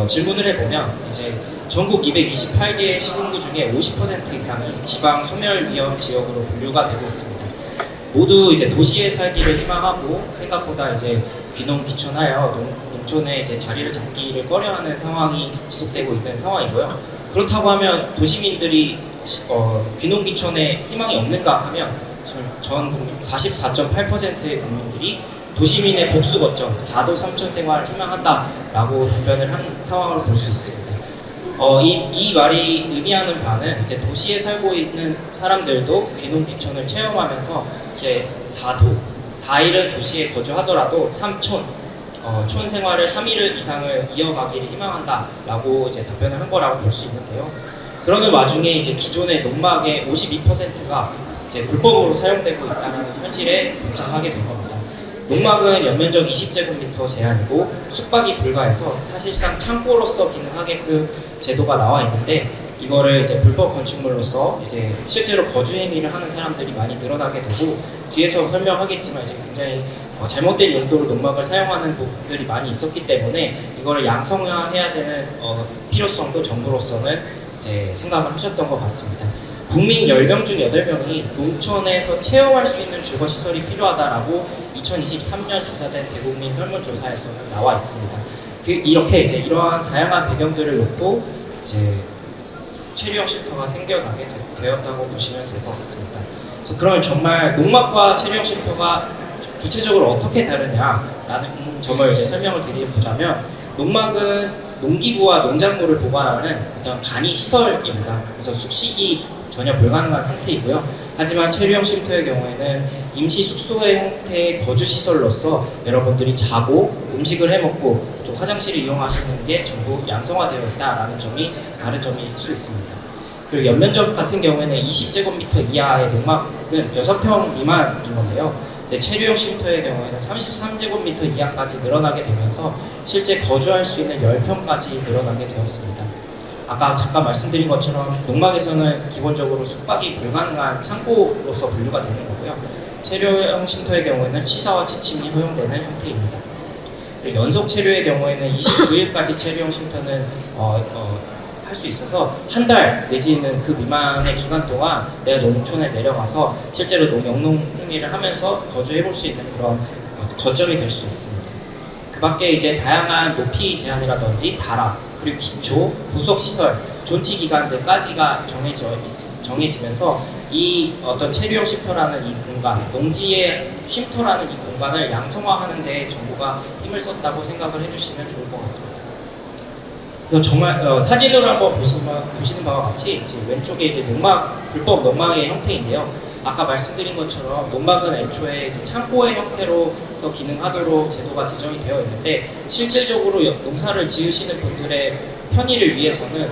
질문을 해보면 이제 전국 228개 시군구 중에 50% 이상이 지방 소멸 위험 지역으로 분류가 되고 있습니다. 모두 이제 도시에 살기를 희망하고 생각보다 이제 귀농귀촌하여 농촌에 이제 자리를 잡기를 꺼려하는 상황이 지속되고 있는 상황이고요. 그렇다고 하면 도시민들이 귀농귀촌에 희망이 없는가 하면 전 국민 44.8%의 국민들이 도시민의 복수 거점 4도 3천 생활을 희망한다라고 답변을 한 상황을 볼 수 있습니다. 이 말이 의미하는 바는 이제 도시에 살고 있는 사람들도 귀농귀촌을 체험하면서 이제 4일은 도시에 거주하더라도 3촌 촌 생활을 3일 이상을 이어가기를 희망한다라고 이제 답변을 한 거라고 볼 수 있는데요. 그러는 와중에 이제 기존의 농막의 52%가 이제 불법으로 사용되고 있다는 현실에 봉착하게 된 겁니다. 농막은 연면적 20제곱미터 제한이고 숙박이 불가해서 사실상 창고로서 기능하게끔 제도가 나와 있는데 이거를 이제 불법 건축물로서 이제 실제로 거주 행위를 하는 사람들이 많이 늘어나게 되고 뒤에서 설명하겠지만 이제 굉장히 잘못된 용도로 농막을 사용하는 부분들이 많이 있었기 때문에 이거를 양성화해야 되는 필요성도 정부로서는 이제 생각을 하셨던 것 같습니다. 국민 10명 중 8명이 농촌에서 체험할 수 있는 주거시설이 필요하다라고 2023년 조사된 대국민 설문조사에서는 나와 있습니다. 이렇게 이제 이러한 다양한 배경들을 놓고 이제 체류형 쉼터가 생겨나게 되었다고 보시면 될 것 같습니다. 그래서 그러면 정말 농막과 체류형 쉼터가 구체적으로 어떻게 다르냐라는 점을 이제 설명을 드리자면 농막은 농기구와 농작물을 보관하는 어떤 간이 시설입니다. 그래서 숙식이 전혀 불가능한 상태이고요. 하지만 체류형 쉼터의 경우에는 임시 숙소의 형태의 거주 시설로서 여러분들이 자고 음식을 해먹고 또 화장실을 이용하시는 게 전부 양성화되어 있다라는 점이 다른 점일 수 있습니다. 그리고 연면적 같은 경우에는 20제곱미터 이하의 농막은 6평 미만인 건데요. 체류형 쉼터의 경우에는 33제곱미터 이하까지 늘어나게 되면서 실제 거주할 수 있는 10평까지 늘어나게 되었습니다. 아까 잠깐 말씀드린 것처럼 농막에서는 기본적으로 숙박이 불가능한 창고로서 분류가 되는 거고요. 체류형 쉼터의 경우에는 취사와 취침이 허용되는 형태입니다. 그리고 연속 체류의 경우에는 29일까지 체류형 쉼터는 할 수 있어서 한 달 내지는 그 미만의 기간 동안 내가 농촌에 내려가서 실제로 영농 행위를 하면서 거주해 볼 수 있는 그런 거점이 될 수 있습니다. 그 밖에 이제 다양한 높이 제한이라든지 다락 그리고 기초, 부속 시설, 존치 기간들까지가 정해지면서 이 어떤 체류형 쉼터라는 이 공간, 농지의 쉼터라는 이 공간을 양성화하는 데 정부가 힘을 썼다고 생각을 해주시면 좋을 것 같습니다. 그래서 정말 사진으로 한번 보시는 바와 같이 이제 왼쪽에 이제 불법 농막의 형태인데요. 아까 말씀드린 것처럼 농막은 애초에 이제 창고의 형태로서 기능하도록 제도가 제정이 되어 있는데 실질적으로 농사를 지으시는 분들의 편의를 위해서는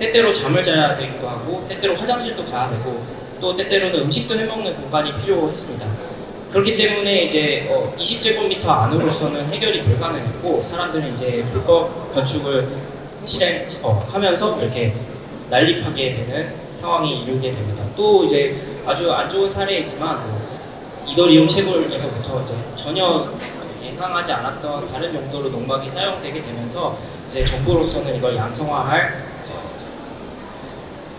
때때로 잠을 자야 되기도 하고 때때로 화장실도 가야 되고 또 때때로는 음식도 해먹는 공간이 필요했습니다. 그렇기 때문에 이제 20제곱미터 안으로서는 해결이 불가능했고 사람들은 이제 불법 건축을 실행하면서 이렇게 난립하게 되는 상황이 이르게 됩니다. 또 이제 아주 안 좋은 사례이지만 이더리움 채굴에서부터 이제 전혀 예상하지 않았던 다른 용도로 농막이 사용되게 되면서 이제 정부로서는 이걸 양성화할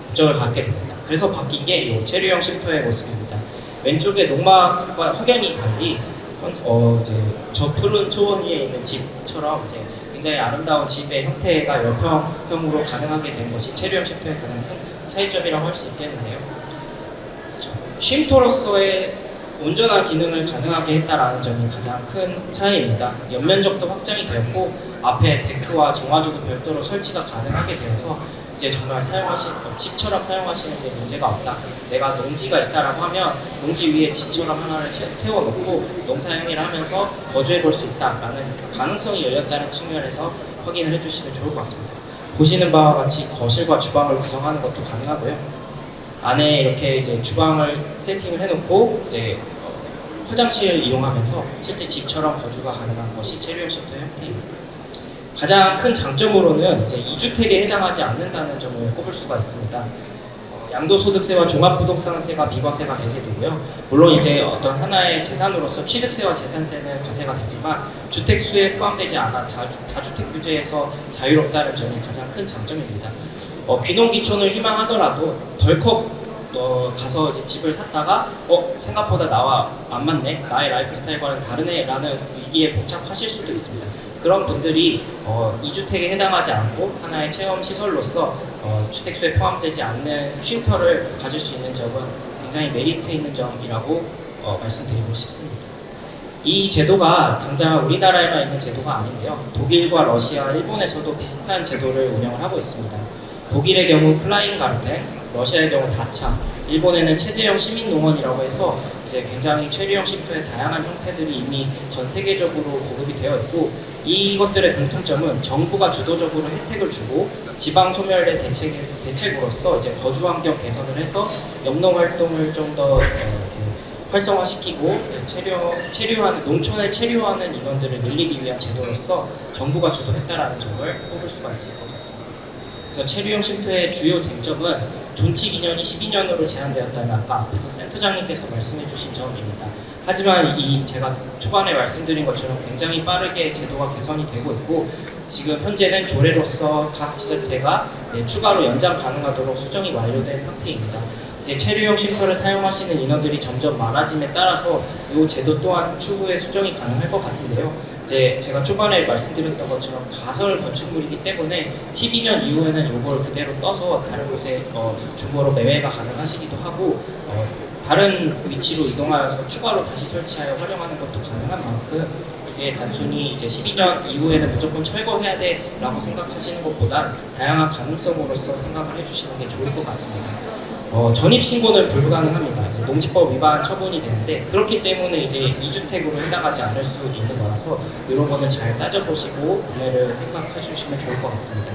목적을 갖게 됩니다. 그래서 바뀐 게 이 체류형 쉼터의 모습입니다. 왼쪽에 농막과 확연히 달리 이제 저 푸른 초원 위에 있는 집처럼 이제 굉장히 아름다운 집의 형태가 열평형으로 가능하게 된 것이 체류형 쉼터의 가장 큰 차이점이라고 할 수 있겠는데요. 쉼터로서의 온전한 기능을 가능하게 했다라는 점이 가장 큰 차이입니다. 연면적도 확장이 되었고 앞에 데크와 정화조도 별도로 설치가 가능하게 되어서 이제 정말 집처럼 사용하시는 데 문제가 없다. 내가 농지가 있다라고 하면 농지 위에 집처럼 하나를 세워놓고 농사 행위를 하면서 거주해 볼 수 있다라는 가능성이 열렸다는 측면에서 확인을 해주시면 좋을 것 같습니다. 보시는 바와 같이 거실과 주방을 구성하는 것도 가능하고요. 안에 이렇게 이제 주방을 세팅을 해놓고 이제 화장실을 이용하면서 실제 집처럼 거주가 가능한 것이 체류형 쉼터 형태입니다. 가장 큰 장점으로는 이제 2주택에 해당하지 않는다는 점을 꼽을 수가 있습니다. 양도소득세와 종합부동산세가 비과세가 되게 되고요. 물론 이제 어떤 하나의 재산으로서 취득세와 재산세는 과세가 되지만 주택수에 포함되지 않아 다주택 규제에서 자유롭다는 점이 가장 큰 장점입니다. 귀농귀촌을 희망하더라도 덜컥 가서 이제 집을 샀다가 생각보다 나와 안 맞네, 나의 라이프 스타일과는 다르네라는 위기에 봉착하실 수도 있습니다. 그런 분들이 2주택에 해당하지 않고 하나의 체험 시설로서 주택수에 포함되지 않는 쉼터를 가질 수 있는 점은 굉장히 메리트 있는 점이라고 말씀드리고 싶습니다. 이 제도가 당장 우리나라에만 있는 제도가 아닌데요. 독일과 러시아, 일본에서도 비슷한 제도를 운영을 하고 있습니다. 독일의 경우 클라인가르텐, 러시아의 경우 다참, 일본에는 체제형 시민농원이라고 해서 이제 굉장히 체류형 쉼터의 다양한 형태들이 이미 전 세계적으로 보급이 되어 있고, 이것들의 공통점은 정부가 주도적으로 혜택을 주고 지방 소멸의 대책으로서 이제 거주 환경 개선을 해서 영농 활동을 좀 더 활성화시키고 체류하는 농촌에 체류하는 인원들을 늘리기 위한 제도로서 정부가 주도했다라는 점을 꼽을 수가 있을 것 같습니다. 그래서 체류형 쉼터의 주요 쟁점은 존치 기년이 12년으로 제한되었다는 아까 앞에서 센터장님께서 말씀해주신 점입니다. 하지만 제가 초반에 말씀드린 것처럼 굉장히 빠르게 제도가 개선이 되고 있고, 지금 현재는 조례로서 각 지자체가 추가로 연장 가능하도록 수정이 완료된 상태입니다. 이제 체류형 쉼터를 사용하시는 인원들이 점점 많아짐에 따라서 이 제도 또한 추후에 수정이 가능할 것 같은데요. 이제 제가 초반에 말씀드렸던 것처럼 가설 건축물이기 때문에 12년 이후에는 이걸 그대로 떠서 다른 곳에 중고로 매매가 가능하시기도 하고, 다른 위치로 이동하여서 추가로 다시 설치하여 활용하는 것도 가능한 만큼 이게 단순히 이제 12년 이후에는 무조건 철거해야 돼라고 생각하시는 것보단 다양한 가능성으로서 생각을 해주시는 게 좋을 것 같습니다. 전입 신고는 불가능합니다. 이제 농지법 위반 처분이 되는데, 그렇기 때문에 이제 2주택으로 해당하지 않을 수 있는 거라서 이런 거는 잘 따져보시고 구매를 생각해 주시면 좋을 것 같습니다.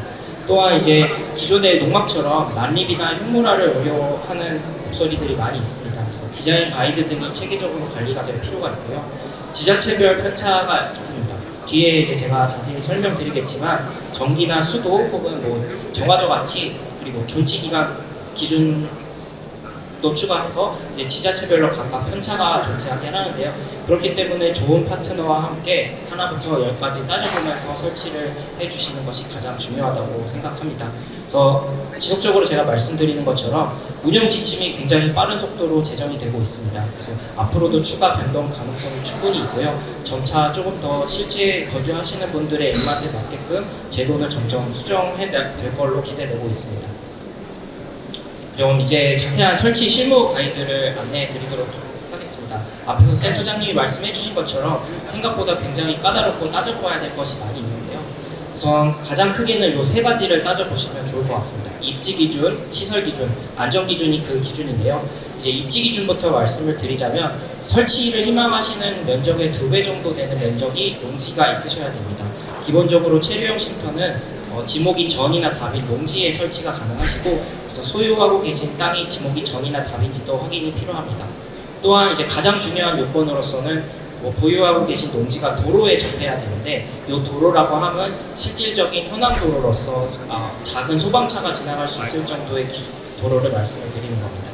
또한 이제 기존의 농막처럼 난립이나 흉물화를 우려하는 목소리들이 많이 있습니다. 그래서 디자인 가이드 등이 체계적으로 관리가 될 필요가 있고요. 지자체별 편차가 있습니다. 뒤에 이제 제가 자세히 설명드리겠지만 전기나 수도 혹은 뭐 정화조 같이, 그리고 존치 기간 기준도 추가해서 이제 지자체별로 각각 편차가 존재하게 하는데요. 그렇기 때문에 좋은 파트너와 함께 하나부터 10까지 따져보면서 설치를 해주시는 것이 가장 중요하다고 생각합니다. 그래서 지속적으로 제가 말씀드리는 것처럼 운영 지침이 굉장히 빠른 속도로 제정이 되고 있습니다. 그래서 앞으로도 추가 변동 가능성이 충분히 있고요. 점차 조금 더 실제 거주하시는 분들의 입맛에 맞게끔 제도는 점점 수정해 될 걸로 기대되고 있습니다. 그럼 이제 자세한 설치 실무 가이드를 안내해 드리도록 하겠습니다. 앞에서 센터장님이 말씀해 주신 것처럼 생각보다 굉장히 까다롭고 따져봐야 될 것이 많이 있는데요. 우선 가장 크게는 이 세 가지를 따져보시면 좋을 것 같습니다. 입지 기준, 시설 기준, 안전 기준이 그 기준인데요. 이제 입지 기준부터 말씀을 드리자면 설치를 희망하시는 면적의 2배 정도 되는 면적이 농지가 있으셔야 됩니다. 기본적으로 체류형 쉼터는 지목이 전이나 답인 농지에 설치가 가능하시고, 그래서 소유하고 계신 땅이 지목이 전이나 답인지도 확인이 필요합니다. 또한 이제 가장 중요한 요건으로서는 보유하고 계신 농지가 도로에 접해야 되는데, 이 도로라고 하면 실질적인 현황도로로서 작은 소방차가 지나갈 수 있을 정도의 도로를 말씀을 드리는 겁니다.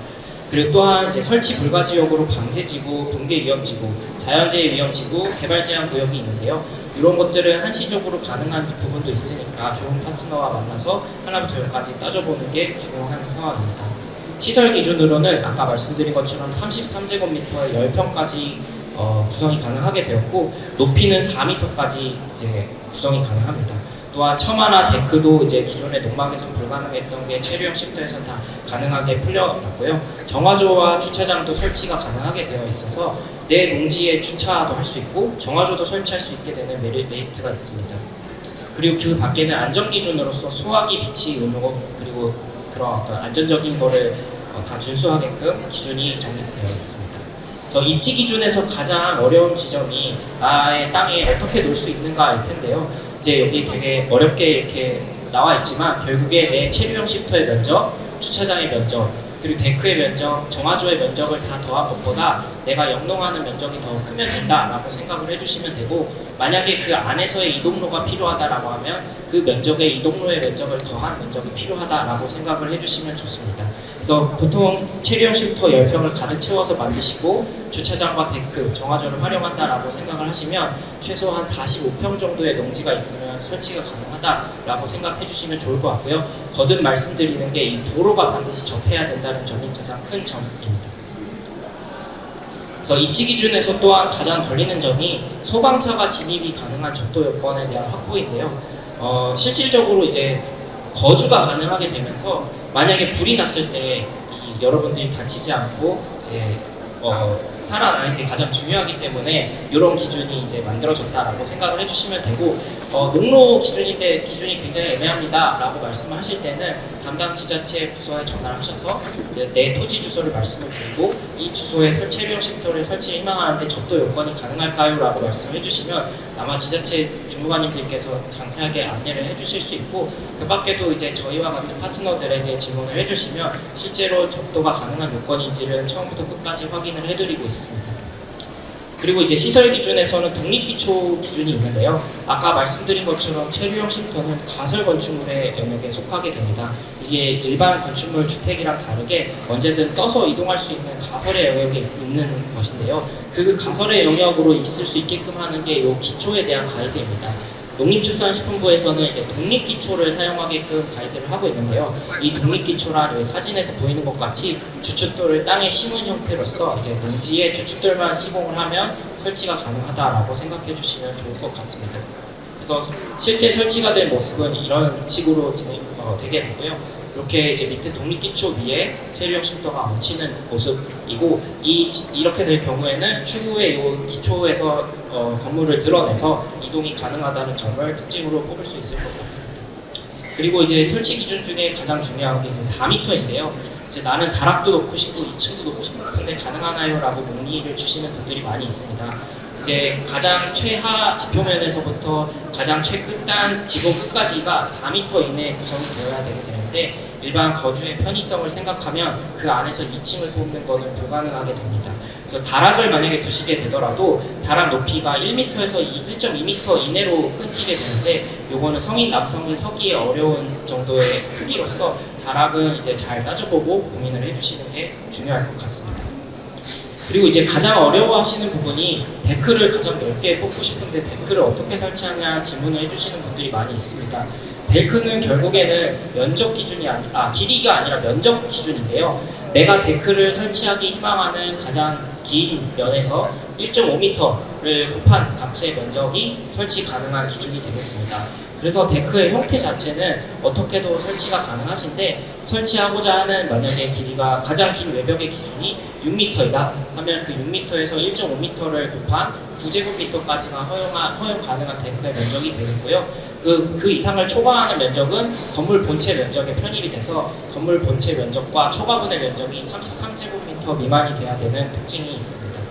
그리고 또한 이제 설치 불가 지역으로 방제지구, 붕괴 위험지구, 자연재해 위험지구, 개발 제한 구역이 있는데요. 이런 것들은 한시적으로 가능한 부분도 있으니까 좋은 파트너와 만나서 하나부터 10까지 따져보는 게 중요한 상황입니다. 시설 기준으로는 아까 말씀드린 것처럼 33제곱미터에 10평까지 구성이 가능하게 되었고, 높이는 4m까지 이제 구성이 가능합니다. 또한 처마나 데크도 이제 기존의 농막에서 불가능했던 게 체류형 쉼터에서 다 가능하게 풀려났고요. 정화조와 주차장도 설치가 가능하게 되어 있어서 내 농지에 주차도 할 수 있고 정화조도 설치할 수 있게 되는 메리트가 있습니다. 그리고 그 밖에는 안전 기준으로서 소화기 비치 의무, 그리고 그런 어떤 안전적인 거를 다 준수하게끔 기준이 정립되어 있습니다. 그래서 입지 기준에서 가장 어려운 지점이 나의 땅에 어떻게 놓을 수 있는가일 텐데요. 이제 여기 되게 어렵게 이렇게 나와 있지만 결국에 내 체류형 쉼터의 면적, 주차장의 면적, 그리고 데크의 면적, 정화조의 면적을 다 더한 것보다 내가 영농하는 면적이 더 크면 된다라고 생각을 해주시면 되고, 만약에 그 안에서의 이동로가 필요하다라고 하면 그 면적의 이동로의 면적을 더한 면적이 필요하다라고 생각을 해주시면 좋습니다. 그래서 보통 체류형 쉼터 10평을 가득 채워서 만드시고 주차장과 데크, 정화조를 활용한다라고 생각을 하시면 최소한 45평 정도의 농지가 있으면 설치가 가능하다라고 생각해 주시면 좋을 것 같고요. 거듭 말씀드리는 게 이 도로가 반드시 접해야 된다는 점이 가장 큰 점입니다. 그래서 입지 기준에서 또한 가장 걸리는 점이 소방차가 진입이 가능한 적도 여건에 대한 확보인데요. 실질적으로 이제 거주가 가능하게 되면서 만약에 불이 났을 때 여러분들이 다치지 않고 이제 살아나는 게 가장 중요하기 때문에 이런 기준이 이제 만들어졌다라고 생각을 해주시면 되고, 농로 기준인데 기준이 굉장히 애매합니다라고 말씀하실 때는 담당 지자체 부서에 전화를 하셔서 내 토지 주소를 말씀을 드리고 이 주소에 체류형 쉼터를 설치를 희망하는데 접도 요건이 가능할까요?라고 말씀을 해주시면 아마 지자체 주무관님들께서 자세하게 안내를 해주실 수 있고, 그 밖에도 이제 저희와 같은 파트너들에게 질문을 해주시면 실제로 접도가 가능한 요건인지를 처음부터 끝까지 확인을 해드리고 있습니다. 그리고 이제 시설 기준에서는 독립기초 기준이 있는데요. 아까 말씀드린 것처럼 체류형 쉼터는 가설 건축물의 영역에 속하게 됩니다. 이게 일반 건축물 주택이랑 다르게 언제든 떠서 이동할 수 있는 가설의 영역에 있는 것인데요. 그 가설의 영역으로 있을 수 있게끔 하는 게 이 기초에 대한 가이드입니다. 농림축산식품부에서는 이제 독립기초를 사용하게끔 가이드를 하고 있는데요. 이 독립기초란 여기 사진에서 보이는 것 같이 주춧돌을 땅에 심은 형태로서 이제 농지에 주춧돌만 시공을 하면 설치가 가능하다라고 생각해 주시면 좋을 것 같습니다. 그래서 실제 설치가 된 모습은 이런 식으로 되게 되고요. 이렇게 이제 밑에 독립기초 위에 체류형 쉼터가 얹히는 모습이고, 이렇게 될 경우에는 추후에 이 기초에서 건물을 드러내서 이동이 가능하다는 점을 특징으로 뽑을 수 있을 것 같습니다. 그리고 이제 설치 기준 중에 가장 중요한 게 이제 4m인데요. 이제 나는 다락도 놓고 싶고 2층도 놓고 싶은데 가능하나요? 라고 문의를 주시는 분들이 많이 있습니다. 이제 가장 최하 지표면에서부터 가장 최끝단 지붕 끝까지가 4m 이내에 구성이 되어야 되게 되는데, 일반 거주의 편의성을 생각하면 그 안에서 2층을 뽑는 것은 불가능하게 됩니다. 그래서 다락을 만약에 두시게 되더라도 다락 높이가 1m에서 1.2m 이내로 끊기게 되는데, 요거는 성인 남성이 서기에 어려운 정도의 크기로서 다락은 이제 잘 따져보고 고민을 해주시는 게 중요할 것 같습니다. 그리고 이제 가장 어려워하시는 부분이 데크를 가장 넓게 뽑고 싶은데 데크를 어떻게 설치하냐 질문을 해주시는 분들이 많이 있습니다. 데크는 결국에는 면적 기준이 길이가 아니라 면적 기준인데요. 내가 데크를 설치하기 희망하는 가장 긴 면에서 1.5m를 곱한 값의 면적이 설치 가능한 기준이 되겠습니다. 그래서 데크의 형태 자체는 어떻게도 설치가 가능하신데, 설치하고자 하는 만약에 길이가 가장 긴 외벽의 기준이 6m이다 하면 그 6m에서 1.5m를 곱한 9제곱미터까지가 허용 가능한 데크의 면적이 되겠고요. 그 이상을 초과하는 면적은 건물 본체 면적에 편입이 돼서 건물 본체 면적과 초과분의 면적이 33제곱미터 미만이 돼야 되는 특징이 있습니다.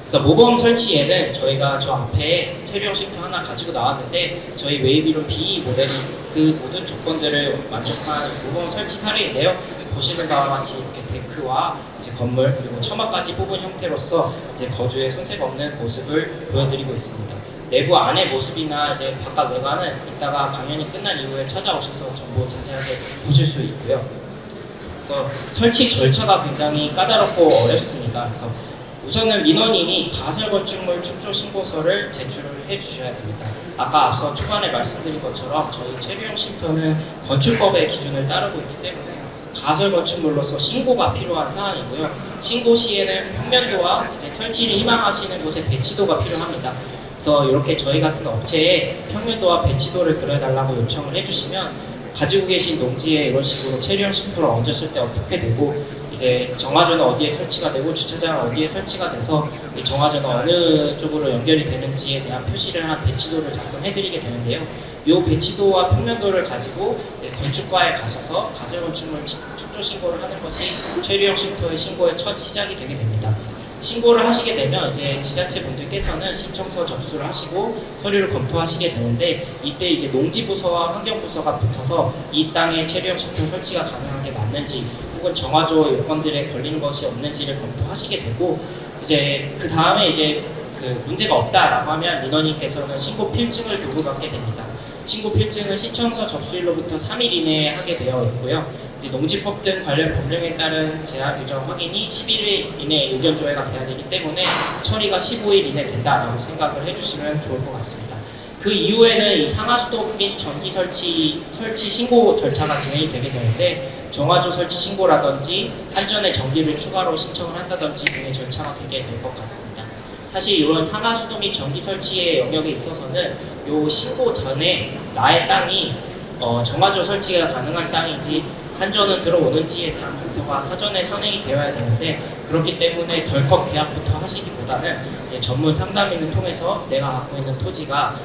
그래서 모범 설치에는 저희가 저 앞에 체류형 쉼터 하나 가지고 나왔는데, 저희 웨이비룸 B 모델이 그 모든 조건들을 만족한 모범 설치 사례인데요. 보시는 바와 같이 이렇게 데크와 이제 건물 그리고 처마까지 뽑은 형태로서 이제 거주에 손색 없는 모습을 보여드리고 있습니다. 내부 안의 모습이나 이제 바깥 외관은 이따가 강연이 끝난 이후에 찾아오셔서 전부 자세하게 보실 수 있고요. 그래서 설치 절차가 굉장히 까다롭고 어렵습니다. 그래서 우선은 민원인이 가설 건축물 축조 신고서를 제출을 해주셔야 됩니다. 아까 앞서 초반에 말씀드린 것처럼 저희 체류형 쉼터는 건축법의 기준을 따르고 있기 때문에 가설 건축물로서 신고가 필요한 사항이고요. 신고 시에는 평면도와 이제 설치를 희망하시는 곳의 배치도가 필요합니다. 그래서 이렇게 저희 같은 업체에 평면도와 배치도를 그려달라고 요청을 해주시면 가지고 계신 농지에 이런 식으로 체류형 쉼터를 얹었을 때 어떻게 되고, 이제 정화조는 어디에 설치가 되고 주차장은 어디에 설치가 돼서 이 정화조는 어느 쪽으로 연결이 되는지에 대한 표시를 한 배치도를 작성해드리게 되는데요. 이 배치도와 평면도를 가지고 건축과에 가셔서 가설 건축물 축조 신고를 하는 것이 체류형 쉼터의 신고의 첫 시작이 되게 됩니다. 신고를 하시게 되면 이제 지자체 분들께서는 신청서 접수를 하시고 서류를 검토하시게 되는데 이때 이제 농지부서와 환경부서가 붙어서 이 땅에 체류형 쉼터 설치가 가능한 게 맞는지 혹은 정화조 요건들에 걸리는 것이 없는지를 검토하시게 되고 이제 그 다음에 이제 그 문제가 없다라고 하면 민원인께서는 신고 필증을 요구받게 됩니다. 신고 필증은 신청서 접수일로부터 3일 이내에 하게 되어 있고요. 이제 농지법 등 관련 법령에 따른 제한 규정 확인이 11일 이내에 의견 조회가 돼야 되기 때문에 처리가 15일 이내 된다라고 생각을 해주시면 좋을 것 같습니다. 그 이후에는 이 상하수도 및 전기 설치 신고 절차가 진행이 되게 되는데 정화조 설치 신고라든지 한전에 전기를 추가로 신청을 한다든지 등의 절차가 되게 될 것 같습니다. 사실 이런 상하수도 및 전기 설치의 영역에 있어서는 요 신고 전에 나의 땅이 정화조 설치가 가능한 땅인지 한전은 들어오는지에 대한 검토가 사전에 선행이 되어야 되는데 그렇기 때문에 덜컥 계약부터 하시기보다는 이제 전문 상담인을 통해서 내가 갖고 있는 토지가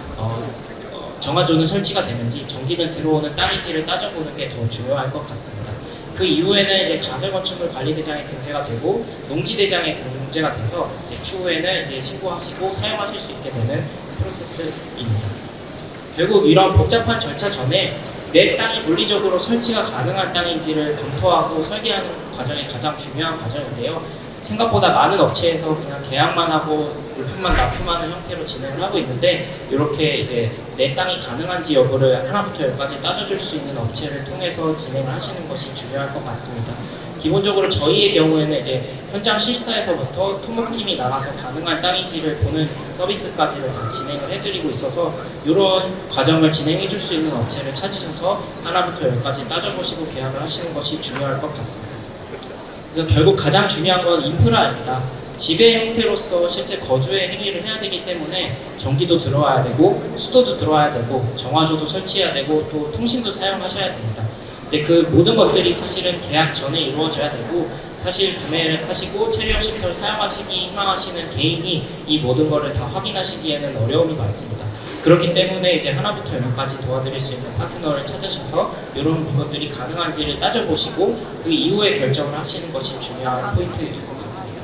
정화조는 설치가 되는지 전기는 들어오는 땅인지를 따져보는 게 더 중요할 것 같습니다. 그 이후에는 이제 가설건축물 관리대장에 등재가 되고 농지대장에 등재가 돼서 이제 추후에는 이제 신고하시고 사용하실 수 있게 되는 프로세스입니다. 결국 이런 복잡한 절차 전에 내 땅이 물리적으로 설치가 가능한 땅인지를 검토하고 설계하는 과정이 가장 중요한 과정인데요. 생각보다 많은 업체에서 그냥 계약만 하고 물품만 납품하는 형태로 진행을 하고 있는데 이렇게 이제 내 땅이 가능한지 여부를 하나부터 열까지 따져줄 수 있는 업체를 통해서 진행을 하시는 것이 중요할 것 같습니다. 기본적으로 저희의 경우에는 이제 현장 실사에서부터 토목팀이 나가서 가능한 땅인지를 보는 서비스까지를 다 진행을 해드리고 있어서 이런 과정을 진행해 줄 수 있는 업체를 찾으셔서 하나부터 열까지 따져보시고 계약을 하시는 것이 중요할 것 같습니다. 그래서 결국 가장 중요한 건 인프라입니다. 지배 형태로서 실제 거주의 행위를 해야 되기 때문에 전기도 들어와야 되고 수도도 들어와야 되고 정화조도 설치해야 되고 또 통신도 사용하셔야 됩니다. 근데 그 모든 것들이 사실은 계약 전에 이루어져야 되고 사실 구매를 하시고 체류형 시설을 사용하시기 희망하시는 개인이 이 모든 것을 다 확인하시기에는 어려움이 많습니다. 그렇기 때문에 이제 하나부터 열까지 도와드릴 수 있는 파트너를 찾으셔서 이런 부분들이 가능한지를 따져보시고 그 이후에 결정을 하시는 것이 중요한 포인트일 것 같습니다.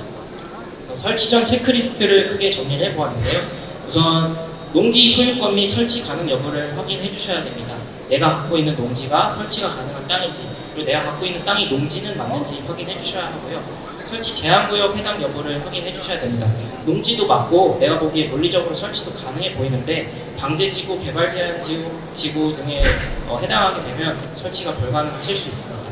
그래서 설치 전 체크리스트를 크게 정리를 해보았는데요. 우선 농지 소유권 및 설치 가능 여부를 확인해 주셔야 됩니다. 내가 갖고 있는 농지가 설치가 가능한 땅인지 그리고 내가 갖고 있는 땅이 농지는 맞는지 확인해 주셔야 하고요. 설치 제한구역 해당 여부를 확인해 주셔야 됩니다. 농지도 맞고 내가 보기에 물리적으로 설치도 가능해 보이는데 방제지구, 개발제한지구 등에 해당하게 되면 설치가 불가능하실 수 있습니다.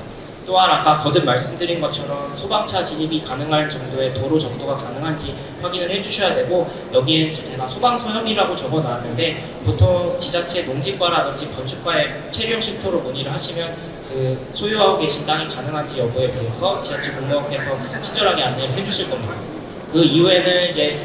또한 아까 거듭 말씀드린 것처럼 소방차 진입이 가능할 정도의 도로 정도가 가능한지 확인을 해주셔야 되고 여기에 제가 소방서협이라고 적어놨는데 보통 지자체 농지과라든지 건축과에 체류형 쉼터로 문의를 하시면 그 소유하고 계신 땅이 가능한지 여부에 대해서 지자체 공무원께서 친절하게 안내를 해주실 겁니다. 그 이후에는 이제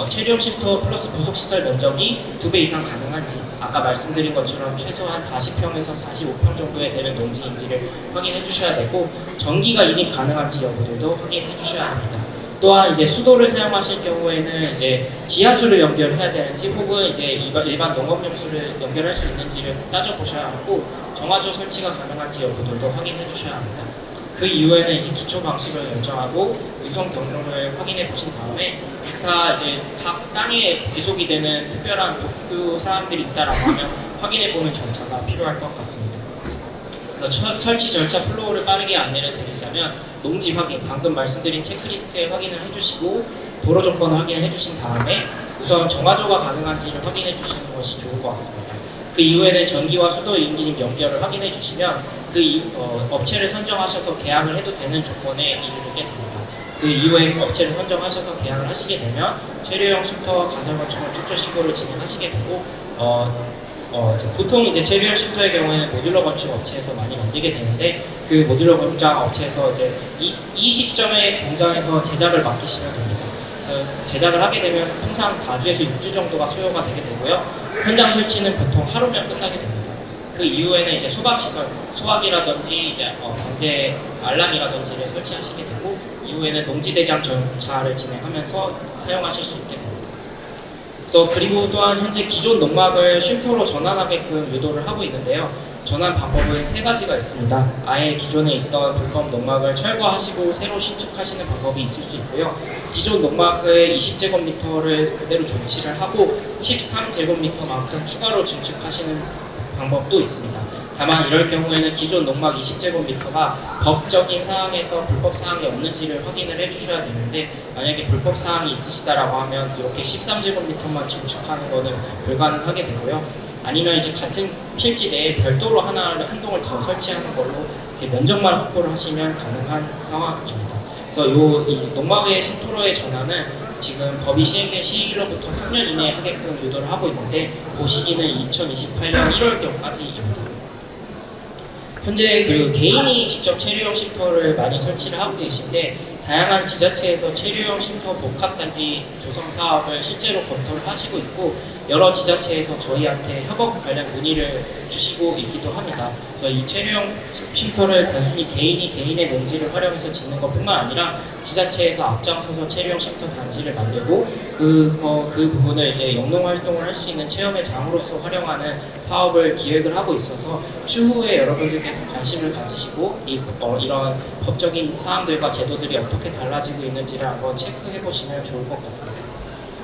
체류형 쉼터 플러스 부속시설 면적이 2배 이상 가능한지 아까 말씀드린 것처럼 최소한 40평에서 45평 정도에 되는 농지인지를 확인해 주셔야 되고 전기가 인입 가능한지 여부들도 확인해 주셔야 합니다. 또한 이제 수도를 사용하실 경우에는 이제 지하수를 연결해야 되는지 혹은 이제 일반 농업용수를 연결할 수 있는지를 따져보셔야 하고 정화조 설치가 가능한지 여부들도 확인해 주셔야 합니다. 그 이후에는 이제 기초 방식을 결정하고 우선 경로를 확인해 보신 다음에 기타 이제 각 땅에 기속이 되는 특별한 법규 사항들이 있다라고 하면 확인해 보는 절차가 필요할 것 같습니다. 그래서 설치 절차 플로우를 빠르게 안내를 드리자면 농지 확인, 방금 말씀드린 체크리스트에 확인을 해주시고 도로 조건을 확인해 주신 다음에 우선 정화조가 가능한지를 확인해 주시는 것이 좋을 것 같습니다. 그 이후에는 전기와 수도 인기님 연결을 확인해 주시면 업체를 선정하셔서 계약을 해도 되는 조건에 이르게 됩니다. 그 이후에 업체를 선정하셔서 계약을 하시게 되면 체류형 쉼터와 가설건축물 축조 신고를 진행하시게 되고 보통 이제 체류형 쉼터의 경우에는 모듈러 건축 업체에서 많이 만들게 되는데 그 모듈러 공장 업체에서 이제 이 시점에 공장에서 제작을 맡기시면 됩니다. 제작을 하게 되면 통상 4주에서 6주 정도가 소요가 되게 되고요. 현장 설치는 보통 하루면 끝나게 됩니다. 그 이후에는 이제 소방시설, 소화기라든지 이제 방제 알람이라든지를 설치하시게 되고 이후에는 농지대장 절차를 진행하면서 사용하실 수 있게 됩니다. 그래서 그리고 또한 현재 기존 농막을 쉼터로 전환하게끔 유도를 하고 있는데요. 전환 방법은 세 가지가 있습니다. 아예 기존에 있던 불법 농막을 철거하시고 새로 신축하시는 방법이 있을 수 있고요. 기존 농막의 20제곱미터를 그대로 조치를 하고 13제곱미터만큼 추가로 증축하시는 방법도 있습니다. 다만 이럴 경우에는 기존 농막 20제곱미터가 법적인 사항에서 불법 사항이 없는지를 확인을 해주셔야 되는데, 만약에 불법 사항이 있으시다라고 하면 이렇게 13제곱미터만 증축하는 것은 불가능하게 되고요. 아니면 이제 같은 필지 내에 별도로 한 동을 더 설치하는 걸로 이렇게 면적만 확보를 하시면 가능한 상황입니다. 그래서 이 농막의 신토로의 전환은 지금 법이 시행된 시기로부터 3년 이내에 하게끔 유도를 하고 있는데, 그 시기는 2028년 1월경까지입니다. 현재 그 개인이 직접 체류용 쉼터를 많이 설치를 하고 계신데, 다양한 지자체에서 체류용 쉼터 복합단지 조성 사업을 실제로 검토를 하시고 있고, 여러 지자체에서 저희한테 협업 관련 문의를 주시고 있기도 합니다. 그래서 이 체류용 쉼터를 단순히 개인이 개인의 농지를 활용해서 짓는 것뿐만 아니라 지자체에서 앞장서서 체류용 쉼터 단지를 만들고 그 부분을 이제 영농 활동을 할 수 있는 체험의 장으로서 활용하는 사업을 기획을 하고 있어서 추후에 여러분들께서 관심을 가지시고 이런 법적인 사항들과 제도들이 어떻게 달라지고 있는지를 한번 체크해 보시면 좋을 것 같습니다.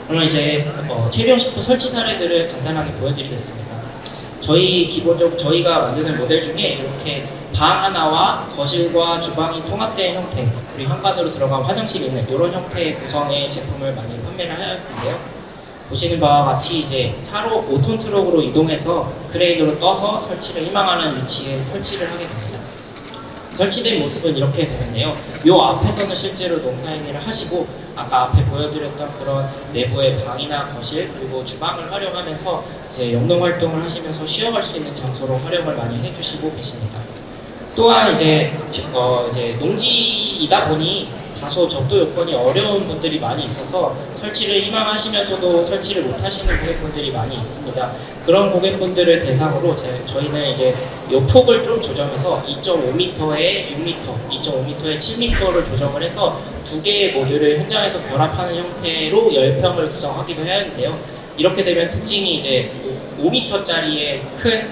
그러면 이제 체류용 쉼터 설치 사례들을 간단하게 보여드리겠습니다. 저희가 만드는 모델 중에 이렇게 방 하나와 거실과 주방이 통합된 형태, 그리고 현관으로 들어간 화장실이 있는 이런 형태의 구성의 제품을 많이 판매를 하였는데요. 보시는 바와 같이 이제 차로 5톤 트럭으로 이동해서 크레인으로 떠서 설치를 희망하는 위치에 설치를 하게 됩니다. 설치된 모습은 이렇게 되는데요. 요 앞에서는 실제로 농사행위를 하시고, 아까 앞에 보여드렸던 그런 내부의 방이나 거실 그리고 주방을 활용하면서 이제 영농 활동을 하시면서 쉬어갈 수 있는 장소로 활용을 많이 해주시고 계십니다. 또한 이제 농지이다 보니 다소 접도 요건이 어려운 분들이 많이 있어서 설치를 희망하시면서도 설치를 못하시는 고객분들이 많이 있습니다. 그런 고객분들을 대상으로 저희는 이제 요 폭을 좀 조정해서 2.5m에 6m, 2.5m에 7m를 조정을 해서 두 개의 모듈을 현장에서 결합하는 형태로 10평을 구성하기도 하는데요. 이렇게 되면 특징이 이제 5m짜리의 큰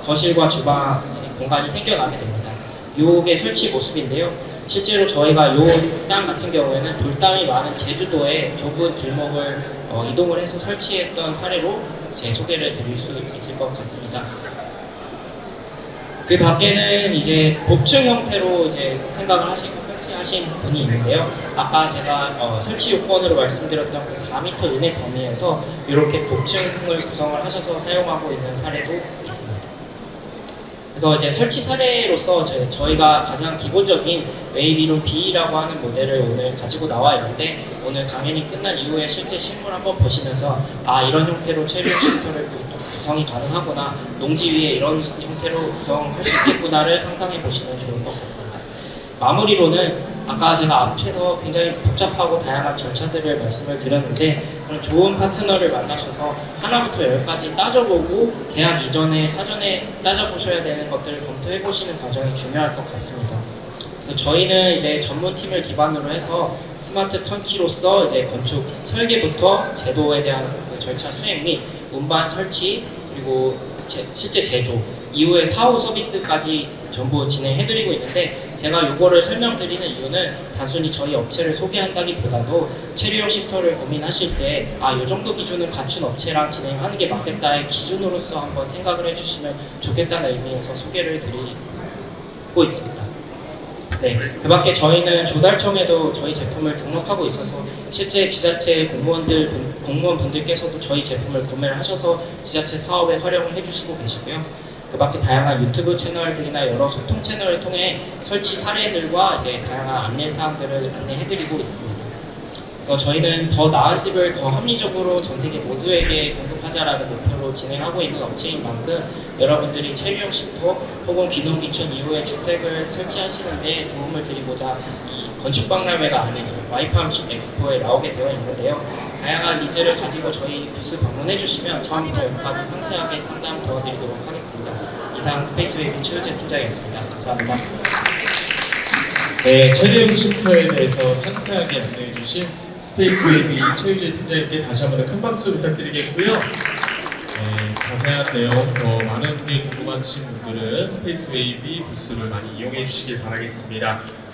거실과 주방 공간이 생겨나게 됩니다. 요게 설치 모습인데요. 실제로 저희가 요 땅 같은 경우에는 돌담이 많은 제주도의 좁은 길목을 이동을 해서 설치했던 사례로 제 소개를 드릴 수 있을 것 같습니다. 그 밖에는 이제 복층 형태로 이제 생각을 하시고 설치하신 분이 있는데요. 아까 제가 설치 요건으로 말씀드렸던 그 4m 이내 범위에서 이렇게 복층을 구성을 하셔서 사용하고 있는 사례도 있습니다. 그래서 이제 설치 사례로서 저희가 가장 기본적인 웨이비룸 B라고 하는 모델을 오늘 가지고 나와 있는데, 오늘 강연이 끝난 이후에 실제 실물 한번 보시면서 이런 형태로 체류용 쉼터를 구성이 가능하구나, 농지 위에 이런 형태로 구성할 수 있겠구나를 상상해 보시면 좋을 것 같습니다. 마무리로는 아까 제가 앞에서 굉장히 복잡하고 다양한 절차들을 말씀을 드렸는데, 그런 좋은 파트너를 만나셔서 하나부터 10까지 따져보고 계약 이전에 사전에 따져보셔야 되는 것들을 검토해 보시는 과정이 중요할 것 같습니다. 그래서 저희는 이제 전문팀을 기반으로 해서 스마트 턴키로서 이제 건축 설계부터 제도에 대한 그 절차 수행 및 운반 설치, 그리고 실제 제조 이후에 사후 서비스까지 전부 진행해드리고 있는데, 제가 이거를 설명드리는 이유는 단순히 저희 업체를 소개한다기보다도 체류용 쉼터를 고민하실 때 이 정도 기준을 갖춘 업체랑 진행하는 게 맞겠다의 기준으로서 한번 생각을 해주시면 좋겠다는 의미에서 소개를 드리고 있습니다. 네, 그 밖에 저희는 조달청에도 저희 제품을 등록하고 있어서 실제 지자체 공무원분들께서도 저희 제품을 구매를 하셔서 지자체 사업에 활용을 해주시고 계시고요. 그 밖에 다양한 유튜브 채널들이나 여러 소통 채널을 통해 설치 사례들과 이제 다양한 안내 사항들을 안내해드리고 있습니다. 그래서 저희는 더 나은 집을 더 합리적으로 전 세계 모두에게 공급하자라는 목표로 진행하고 있는 업체인 만큼, 여러분들이 체류용 쉼터 혹은 귀농귀촌 이후에 주택을 설치하시는데 도움을 드리고자 이 건축박람회가 아닌 와이팜 엑스포에 나오게 되어 있는데요. 다양한 니즈를 가지고 저희 부스 방문해 주시면 처음부터 여기까지 상세하게 상담 도와드리도록 하겠습니다. 이상 스페이스웨이비 최우재 팀장이었습니다. 감사합니다. 네, 체류용 쉼터에 대해서 상세하게 안내해 주신 스페이스웨이비 최우재 팀장님께 다시 한번 큰 박수 부탁드리겠고요. 네, 자세한 내용 더 많은 게 궁금하신 분들은 스페이스 웨이비 부스를 많이 이용해 주시길 바라겠습니다.